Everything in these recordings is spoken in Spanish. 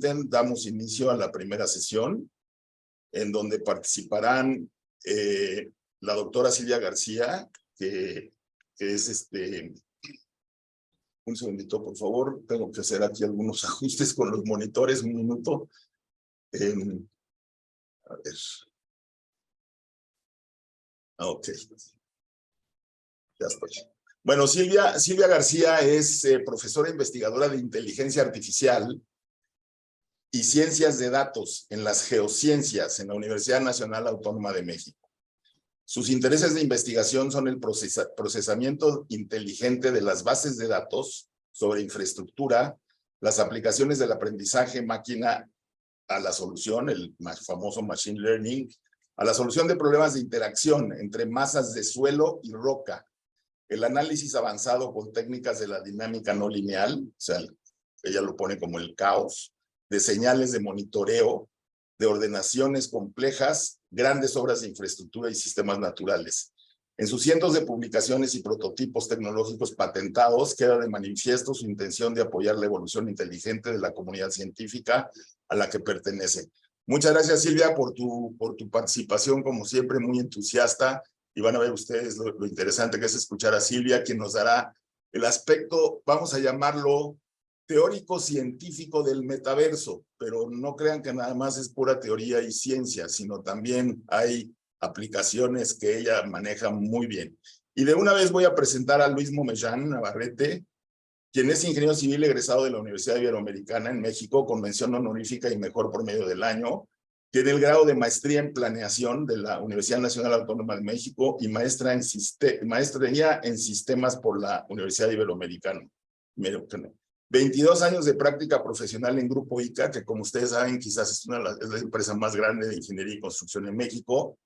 permiten, damos inicio a la primera sesión, en donde participarán la doctora Silvia García, que es un segundito, por favor, tengo que hacer aquí algunos ajustes con los monitores, un minuto. A ver. Ok, ya estoy. Bueno, Silvia García es profesora investigadora de inteligencia artificial y ciencias de datos en las geociencias en la Universidad Nacional Autónoma de México. Sus intereses de investigación son el procesamiento inteligente de las bases de datos sobre infraestructura, las aplicaciones del aprendizaje máquina a la solución, el famoso machine learning, a la solución de problemas de interacción entre masas de suelo y roca, el análisis avanzado con técnicas de la dinámica no lineal, o sea, ella lo pone como el caos, de señales de monitoreo, de ordenaciones complejas, grandes obras de infraestructura y sistemas naturales. En sus cientos de publicaciones y prototipos tecnológicos patentados, queda de manifiesto su intención de apoyar la evolución inteligente de la comunidad científica a la que pertenece. Muchas gracias, Silvia, por tu participación, como siempre, muy entusiasta. Y van a ver ustedes lo interesante que es escuchar a Silvia, quien nos dará el aspecto, vamos a llamarlo, teórico-científico del metaverso, pero no crean que nada más es pura teoría y ciencia, sino también hay aplicaciones que ella maneja muy bien. Y de una vez voy a presentar a Luis Momellán Navarrete, quien es ingeniero civil egresado de la Universidad Iberoamericana en México, con mención honorífica y mejor promedio del año. Tiene el grado de maestría en planeación de la Universidad Nacional Autónoma de México y maestría en sistemas por la Universidad Iberoamericana. 22 años de práctica profesional en Grupo ICA, que como ustedes saben, quizás es la empresa más grande de ingeniería y construcción en México,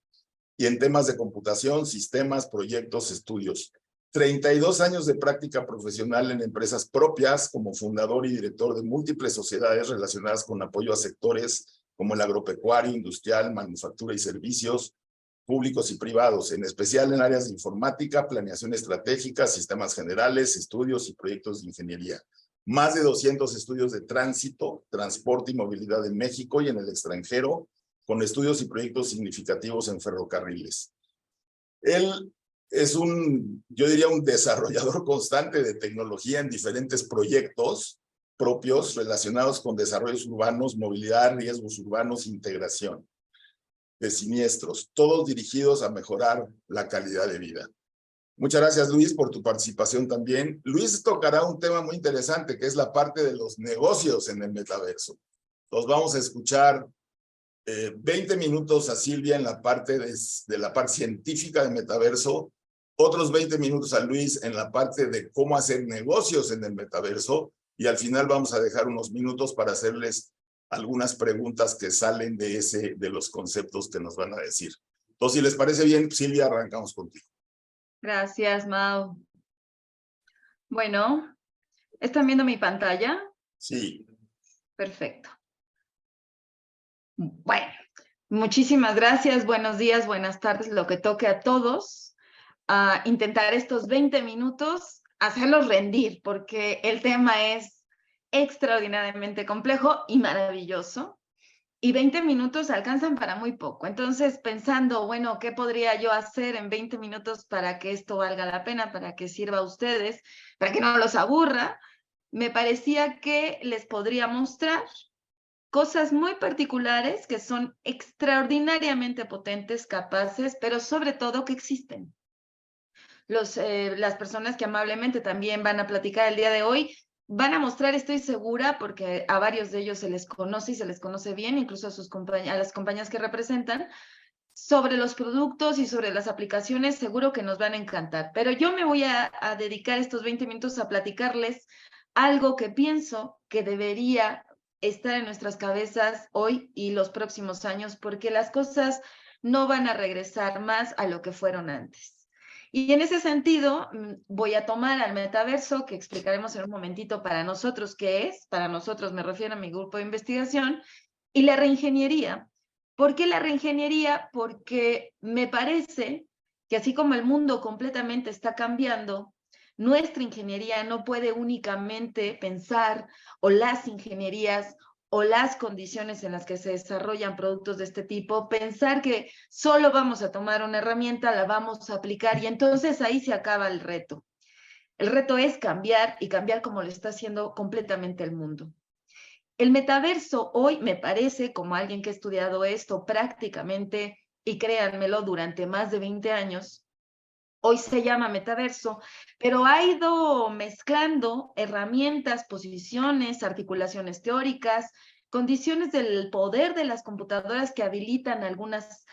y en temas de computación, sistemas, proyectos, estudios. 32 años de práctica profesional en empresas propias como fundador y director de múltiples sociedades relacionadas con apoyo a sectores como el agropecuario, industrial, manufactura y servicios públicos y privados, en especial en áreas de informática, planeación estratégica, sistemas generales, estudios y proyectos de ingeniería. Más de 200 estudios de tránsito, transporte y movilidad en México y en el extranjero, con estudios y proyectos significativos en ferrocarriles. Él es yo diría, un desarrollador constante de tecnología en diferentes proyectos propios relacionados con desarrollos urbanos, movilidad, riesgos urbanos, integración de siniestros, todos dirigidos a mejorar la calidad de vida. Muchas gracias, Luis, por tu participación también. Luis tocará un tema muy interesante, que es la parte de los negocios en el metaverso. Los vamos a escuchar 20 minutos a Silvia en la parte de la parte científica del metaverso, otros 20 minutos a Luis en la parte de cómo hacer negocios en el metaverso, y al final vamos a dejar unos minutos para hacerles algunas preguntas que salen de los conceptos que nos van a decir. Entonces, si les parece bien, Silvia, arrancamos contigo. Gracias, Mau. Bueno, ¿están viendo mi pantalla? Sí. Perfecto. Bueno, muchísimas gracias. Buenos días, buenas tardes, lo que toque a todos. Intentar estos 20 minutos, hacerlos rendir, porque el tema es extraordinariamente complejo y maravilloso. Y 20 minutos alcanzan para muy poco. Entonces, pensando, bueno, ¿qué podría yo hacer en 20 minutos para que esto valga la pena, para que sirva a ustedes, para que no los aburra? Me parecía que les podría mostrar cosas muy particulares que son extraordinariamente potentes, capaces, pero sobre todo que existen. Las personas que amablemente también van a platicar el día de hoy van a mostrar, estoy segura, porque a varios de ellos se les conoce y se les conoce bien, incluso a las compañías que representan, sobre los productos y sobre las aplicaciones, seguro que nos van a encantar. Pero yo me voy a dedicar estos 20 minutos a platicarles algo que pienso que debería estar en nuestras cabezas hoy y los próximos años, porque las cosas no van a regresar más a lo que fueron antes. Y en ese sentido, voy a tomar al metaverso, que explicaremos en un momentito para nosotros qué es. Para nosotros me refiero a mi grupo de investigación, y la reingeniería. ¿Por qué la reingeniería? Porque me parece que así como el mundo completamente está cambiando, nuestra ingeniería no puede únicamente pensar, o las ingenierías, o las condiciones en las que se desarrollan productos de este tipo, pensar que solo vamos a tomar una herramienta, la vamos a aplicar y entonces ahí se acaba el reto. El reto es cambiar y cambiar como lo está haciendo completamente el mundo. El metaverso hoy me parece, como alguien que ha estudiado esto prácticamente, y créanmelo, durante más de 20 años, hoy se llama metaverso, pero ha ido mezclando herramientas, posiciones, articulaciones teóricas, condiciones del poder de las computadoras que habilitan algunas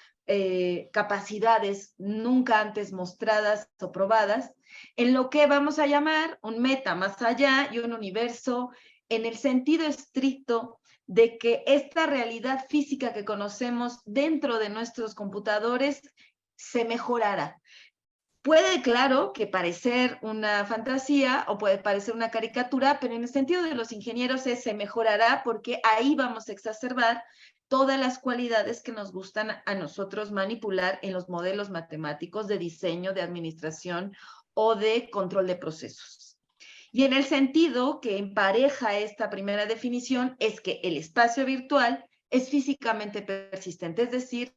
capacidades nunca antes mostradas o probadas, en lo que vamos a llamar un meta más allá y un universo en el sentido estricto de que esta realidad física que conocemos dentro de nuestros computadores se mejorará. Puede, claro, que parecer una fantasía o puede parecer una caricatura, pero en el sentido de los ingenieros se mejorará porque ahí vamos a exacerbar todas las cualidades que nos gustan a nosotros manipular en los modelos matemáticos de diseño, de administración o de control de procesos. Y en el sentido que empareja esta primera definición es que el espacio virtual es físicamente persistente, es decir,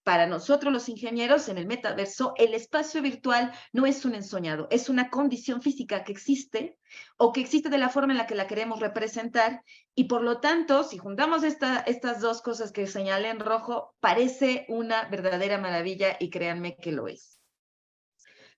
para nosotros los ingenieros en el metaverso, el espacio virtual no es un ensoñado, es una condición física que existe o que existe de la forma en la que la queremos representar y por lo tanto, si juntamos estas dos cosas que señalé en rojo, parece una verdadera maravilla y créanme que lo es.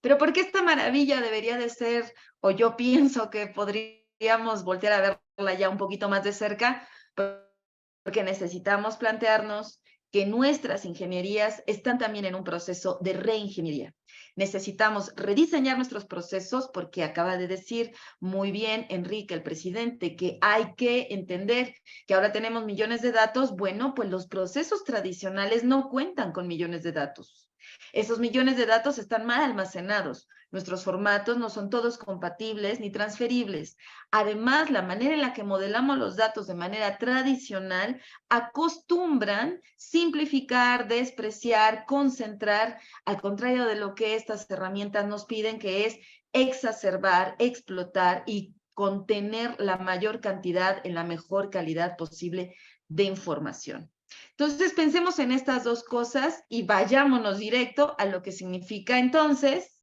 Pero ¿por qué esta maravilla debería de ser, o yo pienso que podríamos voltear a verla ya un poquito más de cerca? Porque necesitamos plantearnos que nuestras ingenierías están también en un proceso de reingeniería. Necesitamos rediseñar nuestros procesos porque acaba de decir muy bien Enrique, el presidente, que hay que entender que ahora tenemos millones de datos. Bueno, pues los procesos tradicionales no cuentan con millones de datos. Esos millones de datos están mal almacenados. Nuestros formatos no son todos compatibles ni transferibles. Además, la manera en la que modelamos los datos de manera tradicional acostumbran simplificar, despreciar, concentrar, al contrario de lo que estas herramientas nos piden, que es exacerbar, explotar y contener la mayor cantidad en la mejor calidad posible de información. Entonces, pensemos en estas dos cosas y vayámonos directo a lo que significa entonces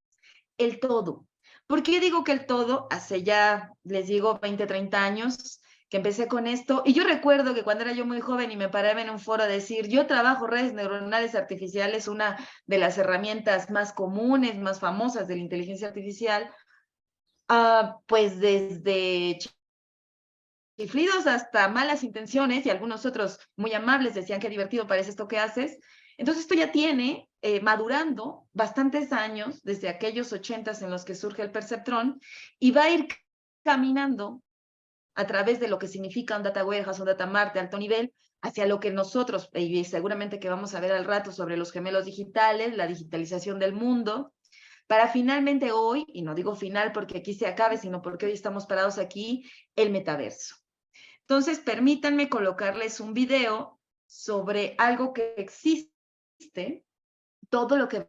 el todo. ¿Por qué digo que el todo? Hace ya, les digo, 20, 30 años que empecé con esto. Y yo recuerdo que cuando era yo muy joven y me paraba en un foro a decir, yo trabajo redes neuronales artificiales, una de las herramientas más comunes, más famosas de la inteligencia artificial, pues desde chiflidos hasta malas intenciones y algunos otros muy amables decían qué divertido parece esto que haces. Entonces esto ya tiene madurando bastantes años, desde aquellos 80s en los que surge el perceptrón, y va a ir caminando a través de lo que significa un data warehouse, un data mart de alto nivel, hacia lo que nosotros, y seguramente que vamos a ver al rato sobre los gemelos digitales, la digitalización del mundo, para finalmente hoy, y no digo final porque aquí se acabe, sino porque hoy estamos parados aquí, el metaverso. Entonces, permítanme colocarles un video sobre algo que existe. Todo lo que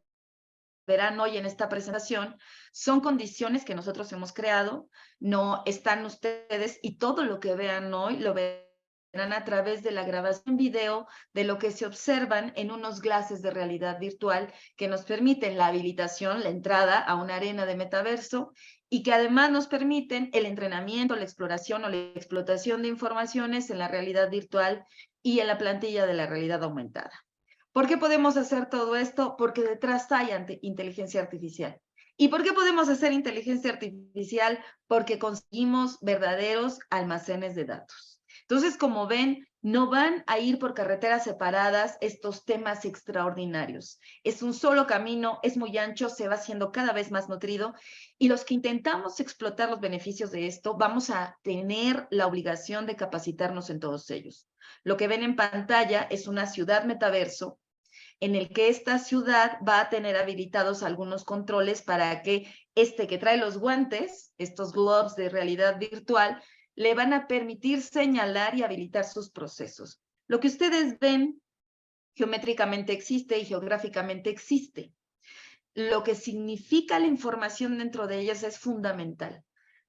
verán hoy en esta presentación son condiciones que nosotros hemos creado, no están ustedes y todo lo que vean hoy lo verán a través de la grabación video de lo que se observan en unos glases de realidad virtual que nos permiten la habilitación, la entrada a una arena de metaverso y que además nos permiten el entrenamiento, la exploración o la explotación de informaciones en la realidad virtual y en la plantilla de la realidad aumentada. ¿Por qué podemos hacer todo esto? Porque detrás hay inteligencia artificial. ¿Y por qué podemos hacer inteligencia artificial? Porque conseguimos verdaderos almacenes de datos. Entonces, como ven, no van a ir por carreteras separadas estos temas extraordinarios. Es un solo camino, es muy ancho, se va haciendo cada vez más nutrido y los que intentamos explotar los beneficios de esto, vamos a tener la obligación de capacitarnos en todos ellos. Lo que ven en pantalla es una ciudad metaverso en el que esta ciudad va a tener habilitados algunos controles para que que trae los guantes, estos gloves de realidad virtual, le van a permitir señalar y habilitar sus procesos. Lo que ustedes ven geométricamente existe y geográficamente existe. Lo que significa la información dentro de ellas es fundamental,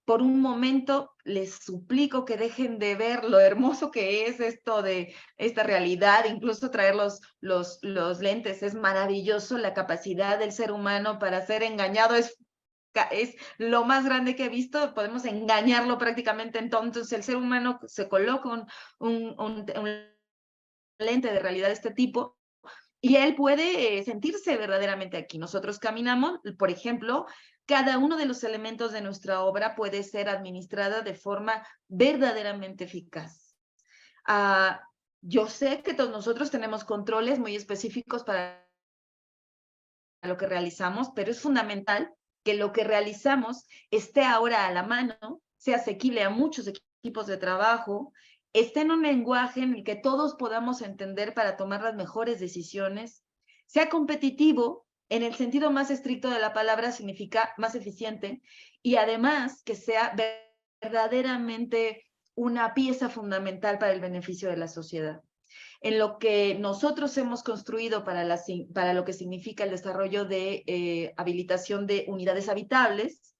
por un momento les suplico que dejen de ver lo hermoso que es esto de esta realidad, incluso traer los lentes. Es maravilloso la capacidad del ser humano para ser engañado, es lo más grande que he visto, podemos engañarlo prácticamente. Entonces el ser humano se coloca un lente de realidad de este tipo y él puede sentirse verdaderamente aquí. Nosotros caminamos, por ejemplo, cada uno de los elementos de nuestra obra puede ser administrada de forma verdaderamente eficaz. Yo sé que todos nosotros tenemos controles muy específicos para lo que realizamos, pero es fundamental que lo que realizamos esté ahora a la mano, sea asequible a muchos equipos de trabajo, esté en un lenguaje en el que todos podamos entender para tomar las mejores decisiones, sea competitivo, en el sentido más estricto de la palabra significa más eficiente, y además que sea verdaderamente una pieza fundamental para el beneficio de la sociedad. En lo que nosotros hemos construido para lo que significa el desarrollo de habilitación de unidades habitables,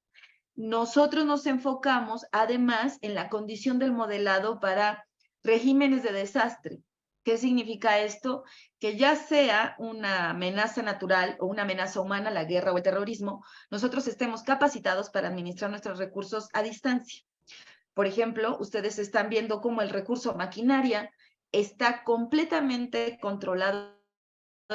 nosotros nos enfocamos además en la condición del modelado para regímenes de desastre. ¿Qué significa esto? Que ya sea una amenaza natural o una amenaza humana, la guerra o el terrorismo, nosotros estemos capacitados para administrar nuestros recursos a distancia. Por ejemplo, ustedes están viendo cómo el recurso maquinaria está completamente controlado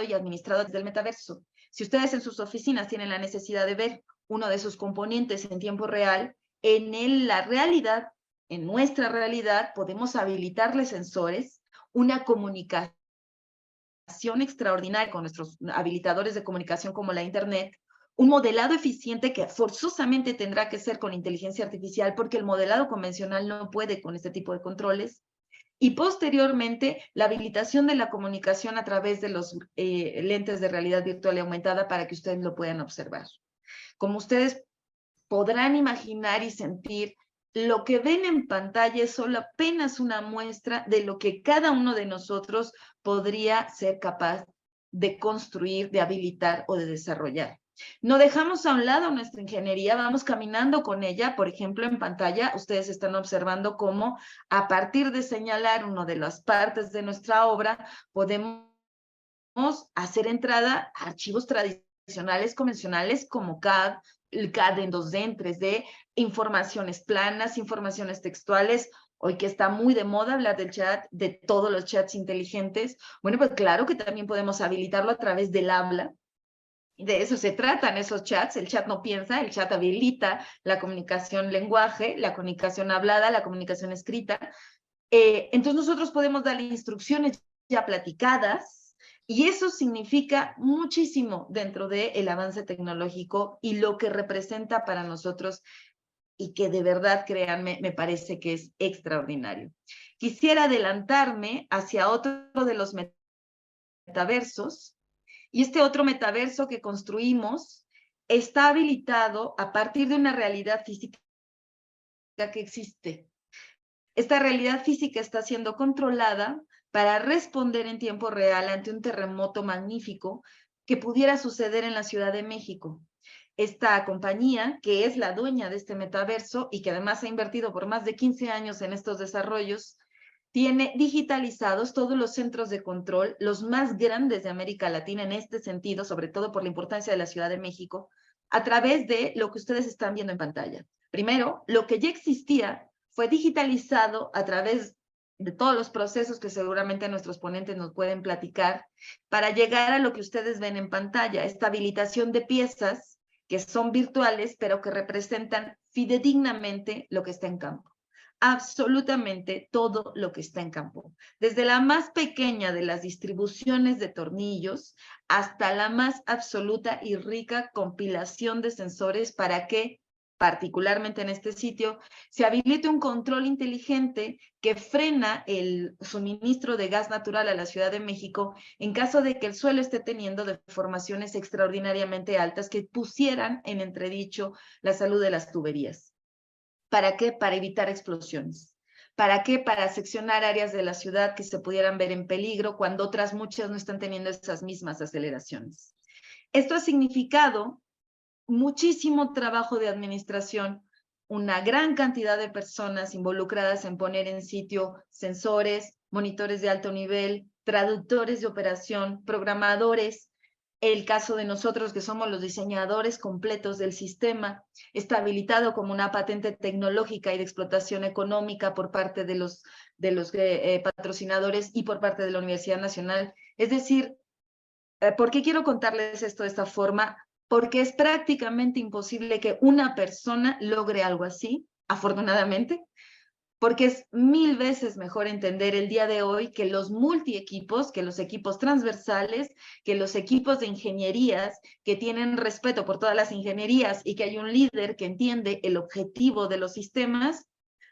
y administrado desde el metaverso. Si ustedes en sus oficinas tienen la necesidad de ver uno de sus componentes en tiempo real, la realidad, en nuestra realidad, podemos habilitarle sensores, una comunicación extraordinaria con nuestros habilitadores de comunicación como la Internet, un modelado eficiente que forzosamente tendrá que ser con inteligencia artificial porque el modelado convencional no puede con este tipo de controles, y posteriormente la habilitación de la comunicación a través de los lentes de realidad virtual y aumentada para que ustedes lo puedan observar. Como ustedes podrán imaginar y sentir, lo que ven en pantalla es solo apenas una muestra de lo que cada uno de nosotros podría ser capaz de construir, de habilitar o de desarrollar. No dejamos a un lado nuestra ingeniería, vamos caminando con ella. Por ejemplo, en pantalla ustedes están observando cómo a partir de señalar una de las partes de nuestra obra podemos hacer entrada a archivos tradicionales, convencionales como CAD, el CAD en 2D, en 3D, informaciones planas, informaciones textuales. Hoy que está muy de moda hablar del chat, de todos los chats inteligentes. Bueno, pues claro que también podemos habilitarlo a través del habla. De eso se tratan esos chats. El chat no piensa, el chat habilita la comunicación lenguaje, la comunicación hablada, la comunicación escrita. Entonces nosotros podemos darle instrucciones ya platicadas y eso significa muchísimo dentro del avance tecnológico y lo que representa para nosotros y que de verdad, créanme, me parece que es extraordinario. Quisiera adelantarme hacia otro de los metaversos. Y este otro metaverso que construimos está habilitado a partir de una realidad física que existe. Esta realidad física está siendo controlada para responder en tiempo real ante un terremoto magnífico que pudiera suceder en la Ciudad de México. Esta compañía, que es la dueña de este metaverso y que además ha invertido por más de 15 años en estos desarrollos, tiene digitalizados todos los centros de control, los más grandes de América Latina en este sentido, sobre todo por la importancia de la Ciudad de México, a través de lo que ustedes están viendo en pantalla. Primero, lo que ya existía fue digitalizado a través de todos los procesos que seguramente nuestros ponentes nos pueden platicar para llegar a lo que ustedes ven en pantalla, esta habilitación de piezas que son virtuales, pero que representan fidedignamente lo que está en campo. Absolutamente todo lo que está en campo, desde la más pequeña de las distribuciones de tornillos hasta la más absoluta y rica compilación de sensores para que, particularmente en este sitio, se habilite un control inteligente que frena el suministro de gas natural a la Ciudad de México en caso de que el suelo esté teniendo deformaciones extraordinariamente altas que pusieran en entredicho la salud de las tuberías. ¿Para qué? Para evitar explosiones. ¿Para qué? Para seccionar áreas de la ciudad que se pudieran ver en peligro cuando otras muchas no están teniendo esas mismas aceleraciones. Esto ha significado muchísimo trabajo de administración una gran cantidad de personas involucradas en poner en sitio sensores, monitores de alto nivel, traductores de operación, programadores. El caso de nosotros, que somos los diseñadores completos del sistema, está habilitado como una patente tecnológica y de explotación económica por parte de los patrocinadores y por parte de la Universidad Nacional. Es decir, ¿por qué quiero contarles esto de esta forma? Porque es prácticamente imposible que una persona logre algo así, afortunadamente, porque es 1000 veces mejor entender el día de hoy que los multiequipos, que los equipos transversales, que los equipos de ingenierías que tienen respeto por todas las ingenierías y que hay un líder que entiende el objetivo de los sistemas,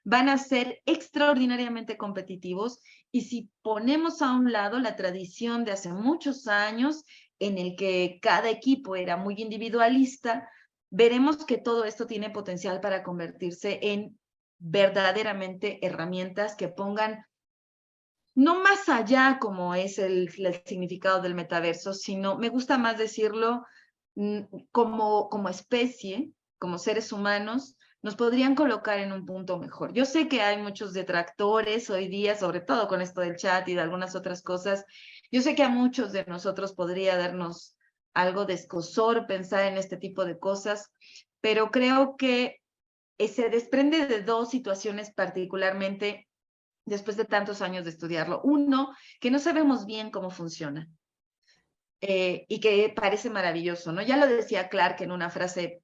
van a ser extraordinariamente competitivos. Y si ponemos a un lado la tradición de hace muchos años en el que cada equipo era muy individualista, veremos que todo esto tiene potencial para convertirse en verdaderamente herramientas que pongan no más allá como es el significado del metaverso, sino, me gusta más decirlo, como especie, como seres humanos, nos podrían colocar en un punto mejor. Yo sé que hay muchos detractores hoy día, sobre todo con esto del chat y de algunas otras cosas. Yo sé que a muchos de nosotros podría darnos algo de escozor pensar en este tipo de cosas, pero creo que se desprende de dos situaciones particularmente después de tantos años de estudiarlo. Uno, que no sabemos bien cómo funciona y que parece maravilloso, ¿no? Ya lo decía Clark en una frase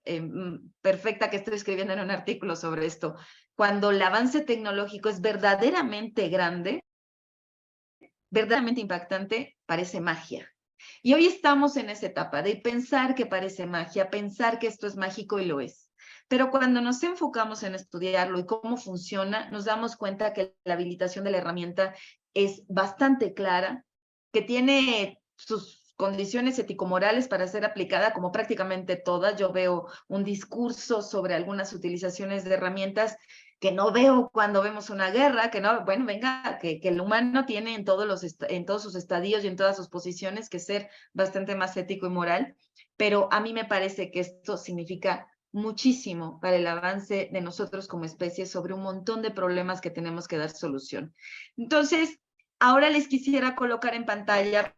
perfecta que estoy escribiendo en un artículo sobre esto. Cuando el avance tecnológico es verdaderamente grande, verdaderamente impactante, parece magia. Y hoy estamos en esa etapa de pensar que parece magia, pensar que esto es mágico y lo es. Pero cuando nos enfocamos en estudiarlo y cómo funciona, nos damos cuenta que la habilitación de la herramienta es bastante clara, que tiene sus condiciones ético-morales para ser aplicada como prácticamente todas. Yo veo un discurso sobre algunas utilizaciones de herramientas que no veo cuando vemos una guerra, que no, bueno, venga, que el humano tiene en todos sus estadios y en todas sus posiciones que ser bastante más ético y moral, pero a mí me parece que esto significa muchísimo para el avance de nosotros como especie sobre un montón de problemas que tenemos que dar solución. Entonces, ahora les quisiera colocar en pantalla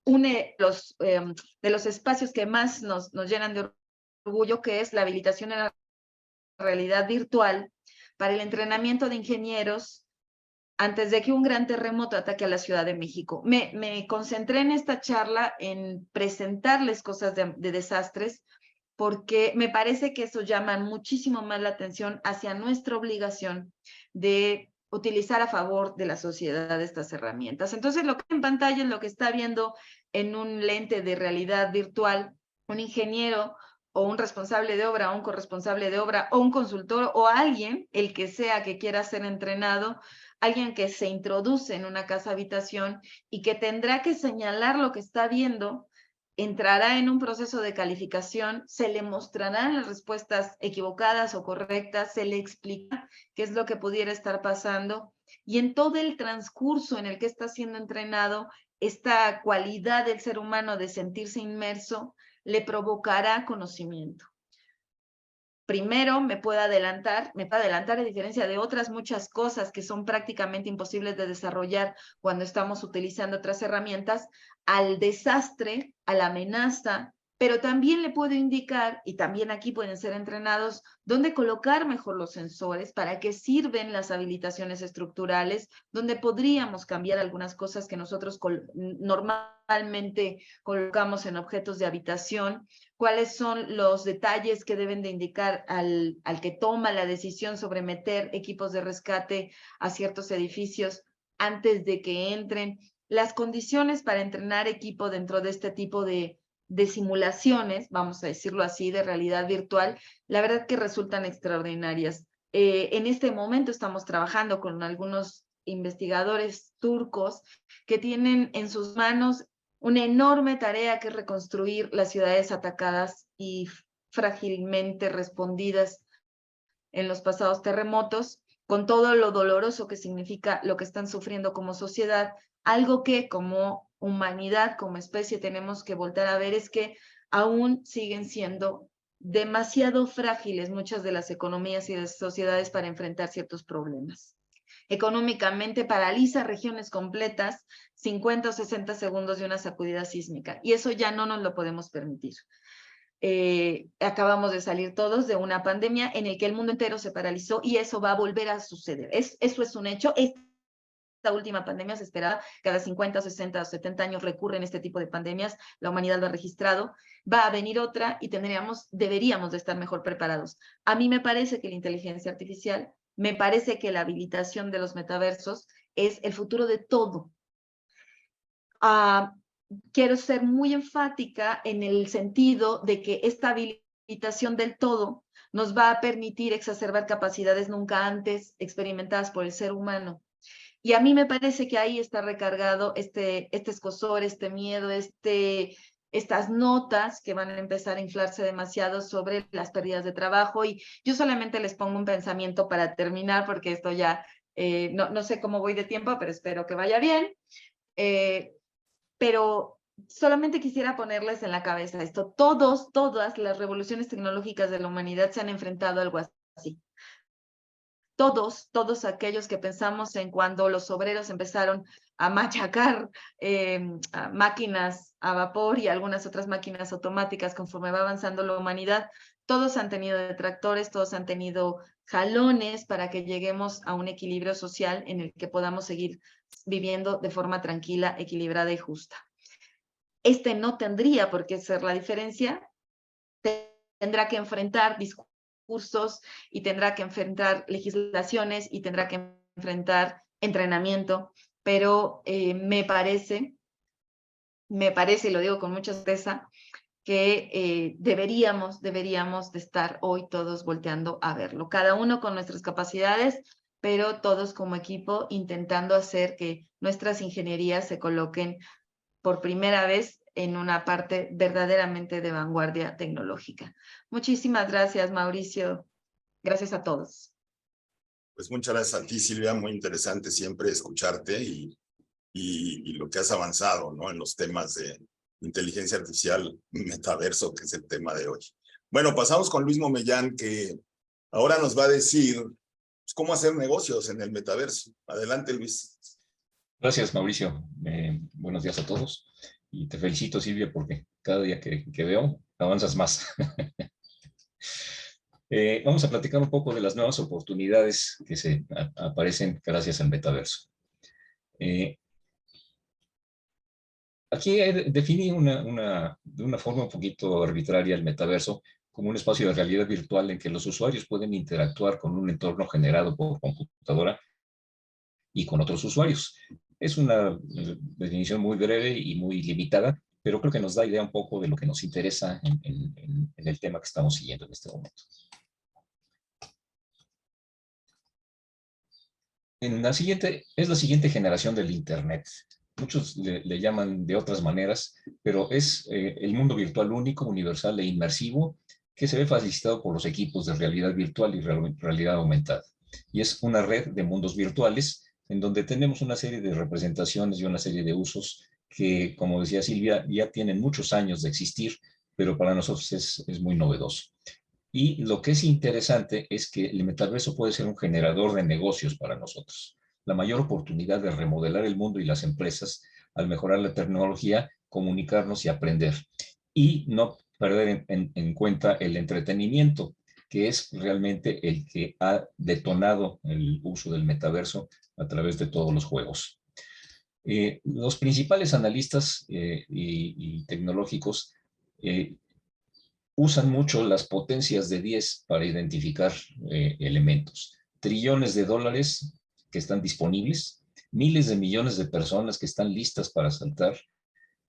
uno de los espacios que más nos llenan de orgullo, que es la habilitación en la realidad virtual para el entrenamiento de ingenieros antes de que un gran terremoto ataque a la Ciudad de México. Me concentré en esta charla en presentarles cosas de desastres, porque me parece que eso llama muchísimo más la atención hacia nuestra obligación de utilizar a favor de la sociedad estas herramientas. Entonces, lo que en pantalla es lo que está viendo en un lente de realidad virtual un ingeniero o un responsable de obra, o un corresponsable de obra, o un consultor, o alguien, el que sea que quiera ser entrenado, alguien que se introduce en una casa habitación y que tendrá que señalar lo que está viendo, entrará en un proceso de calificación, se le mostrarán las respuestas equivocadas o correctas, se le explica qué es lo que pudiera estar pasando, y en todo el transcurso en el que está siendo entrenado, esta cualidad del ser humano de sentirse inmerso le provocará conocimiento. Primero me puede adelantar a diferencia de otras muchas cosas que son prácticamente imposibles de desarrollar cuando estamos utilizando otras herramientas, al desastre, a la amenaza, pero también le puedo indicar, y también aquí pueden ser entrenados, dónde colocar mejor los sensores, para qué sirven las habilitaciones estructurales, donde podríamos cambiar algunas cosas que nosotros normalmente colocamos en objetos de habitación, cuáles son los detalles que deben de indicar al que toma la decisión sobre meter equipos de rescate a ciertos edificios antes de que entren, las condiciones para entrenar equipo dentro de este tipo de simulaciones, vamos a decirlo así, de realidad virtual, la verdad que resultan extraordinarias. En este momento estamos trabajando con algunos investigadores turcos que tienen en sus manos una enorme tarea que es reconstruir las ciudades atacadas y frágilmente respondidas en los pasados terremotos, con todo lo doloroso que significa lo que están sufriendo como sociedad. Algo que como humanidad, como especie, tenemos que voltar a ver es que aún siguen siendo demasiado frágiles muchas de las economías y las sociedades para enfrentar ciertos problemas. Económicamente paraliza regiones completas 50 o 60 segundos de una sacudida sísmica, y eso ya no nos lo podemos permitir. Acabamos de salir todos de una pandemia en la que el mundo entero se paralizó, y eso va a volver a suceder. Eso es un hecho. Esta última pandemia se esperaba, cada 50, 60 o 70 años recurren este tipo de pandemias, la humanidad lo ha registrado, va a venir otra y deberíamos de estar mejor preparados. A mí me parece que la inteligencia artificial, me parece que la habilitación de los metaversos es el futuro de todo. Quiero ser muy enfática en el sentido de que esta habilitación del todo nos va a permitir exacerbar capacidades nunca antes experimentadas por el ser humano. Y a mí me parece que ahí está recargado este escozor, este miedo, estas notas que van a empezar a inflarse demasiado sobre las pérdidas de trabajo. Y yo solamente les pongo un pensamiento para terminar, porque esto ya, no sé cómo voy de tiempo, pero espero que vaya bien. Pero solamente quisiera ponerles en la cabeza esto. Todas las revoluciones tecnológicas de la humanidad se han enfrentado a algo así. Todos aquellos que pensamos en cuando los obreros empezaron a machacar a máquinas a vapor y algunas otras máquinas automáticas conforme va avanzando la humanidad, todos han tenido detractores, todos han tenido jalones para que lleguemos a un equilibrio social en el que podamos seguir viviendo de forma tranquila, equilibrada y justa. Este no tendría por qué ser la diferencia. Tendrá que enfrentar discursos y tendrá que enfrentar legislaciones y tendrá que enfrentar entrenamiento, pero me parece, y lo digo con mucha certeza, que deberíamos de estar hoy todos volteando a verlo, cada uno con nuestras capacidades, pero todos como equipo intentando hacer que nuestras ingenierías se coloquen por primera vez en una parte verdaderamente de vanguardia tecnológica. Muchísimas gracias, Mauricio. Gracias a todos. Pues muchas gracias a ti, Silvia. Muy interesante siempre escucharte y lo que has avanzado, ¿no? En los temas de inteligencia artificial, metaverso, que es el tema de hoy. Bueno, pasamos con Luis Momellán, que ahora nos va a decir pues, cómo hacer negocios en el metaverso. Adelante, Luis. Gracias, Mauricio. Buenos días a todos. Y te felicito, Silvia, porque cada día que veo avanzas más. Vamos a platicar un poco de las nuevas oportunidades que se aparecen gracias al metaverso. Aquí definí de una forma un poquito arbitraria el metaverso como un espacio de realidad virtual en que los usuarios pueden interactuar con un entorno generado por computadora y con otros usuarios. Es una definición muy breve y muy limitada, pero creo que nos da idea un poco de lo que nos interesa en el tema que estamos siguiendo en este momento. Es la siguiente generación del Internet. Muchos le llaman de otras maneras, pero es el mundo virtual único, universal e inmersivo que se ve facilitado por los equipos de realidad virtual y realidad aumentada. Y es una red de mundos virtuales en donde tenemos una serie de representaciones y una serie de usos que, como decía Silvia, ya tienen muchos años de existir, pero para nosotros es muy novedoso. Y lo que es interesante es que el metaverso puede ser un generador de negocios para nosotros. La mayor oportunidad de remodelar el mundo y las empresas al mejorar la tecnología, comunicarnos y aprender. Y no perder en cuenta el entretenimiento, que es realmente el que ha detonado el uso del metaverso a través de todos los juegos. Los principales analistas y tecnológicos usan mucho las potencias de 10 para identificar elementos. Trillones de dólares que están disponibles, miles de millones de personas que están listas para saltar,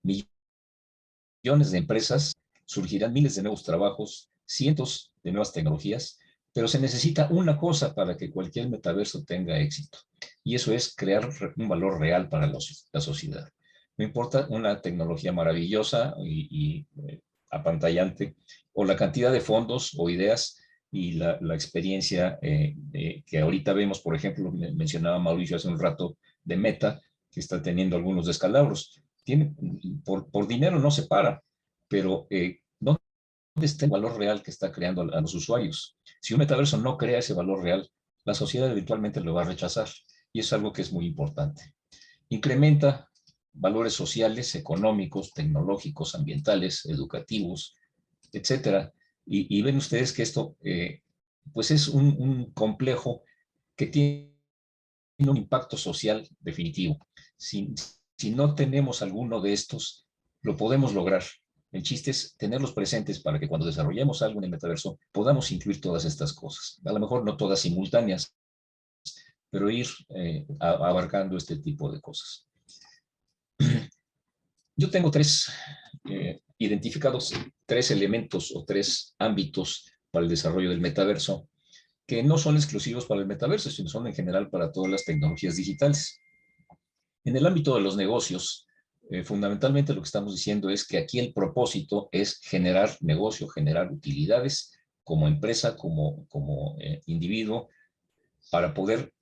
millones de empresas, surgirán miles de nuevos trabajos, cientos de nuevas tecnologías, pero se necesita una cosa para que cualquier metaverso tenga éxito, y eso es crear un valor real para la sociedad. No importa una tecnología maravillosa y apantallante, o la cantidad de fondos o ideas y la experiencia que ahorita vemos, por ejemplo, mencionaba Mauricio hace un rato, de Meta, que está teniendo algunos descalabros. Por dinero no se para, pero ¿dónde está el valor real que está creando a los usuarios? Si un metaverso no crea ese valor real, la sociedad eventualmente lo va a rechazar. Y es algo que es muy importante. Incrementa valores sociales, económicos, tecnológicos, ambientales, educativos, etcétera. Y ven ustedes que esto, pues es un complejo que tiene un impacto social definitivo. Si no tenemos alguno de estos, lo podemos lograr. El chiste es tenerlos presentes para que cuando desarrollemos algo en el metaverso podamos incluir todas estas cosas. A lo mejor no todas simultáneas, pero ir abarcando este tipo de cosas. Yo tengo identificados tres elementos o tres ámbitos para el desarrollo del metaverso que no son exclusivos para el metaverso, sino son en general para todas las tecnologías digitales. En el ámbito de los negocios, fundamentalmente lo que estamos diciendo es que aquí el propósito es generar negocio, generar utilidades como empresa, como individuo, para poder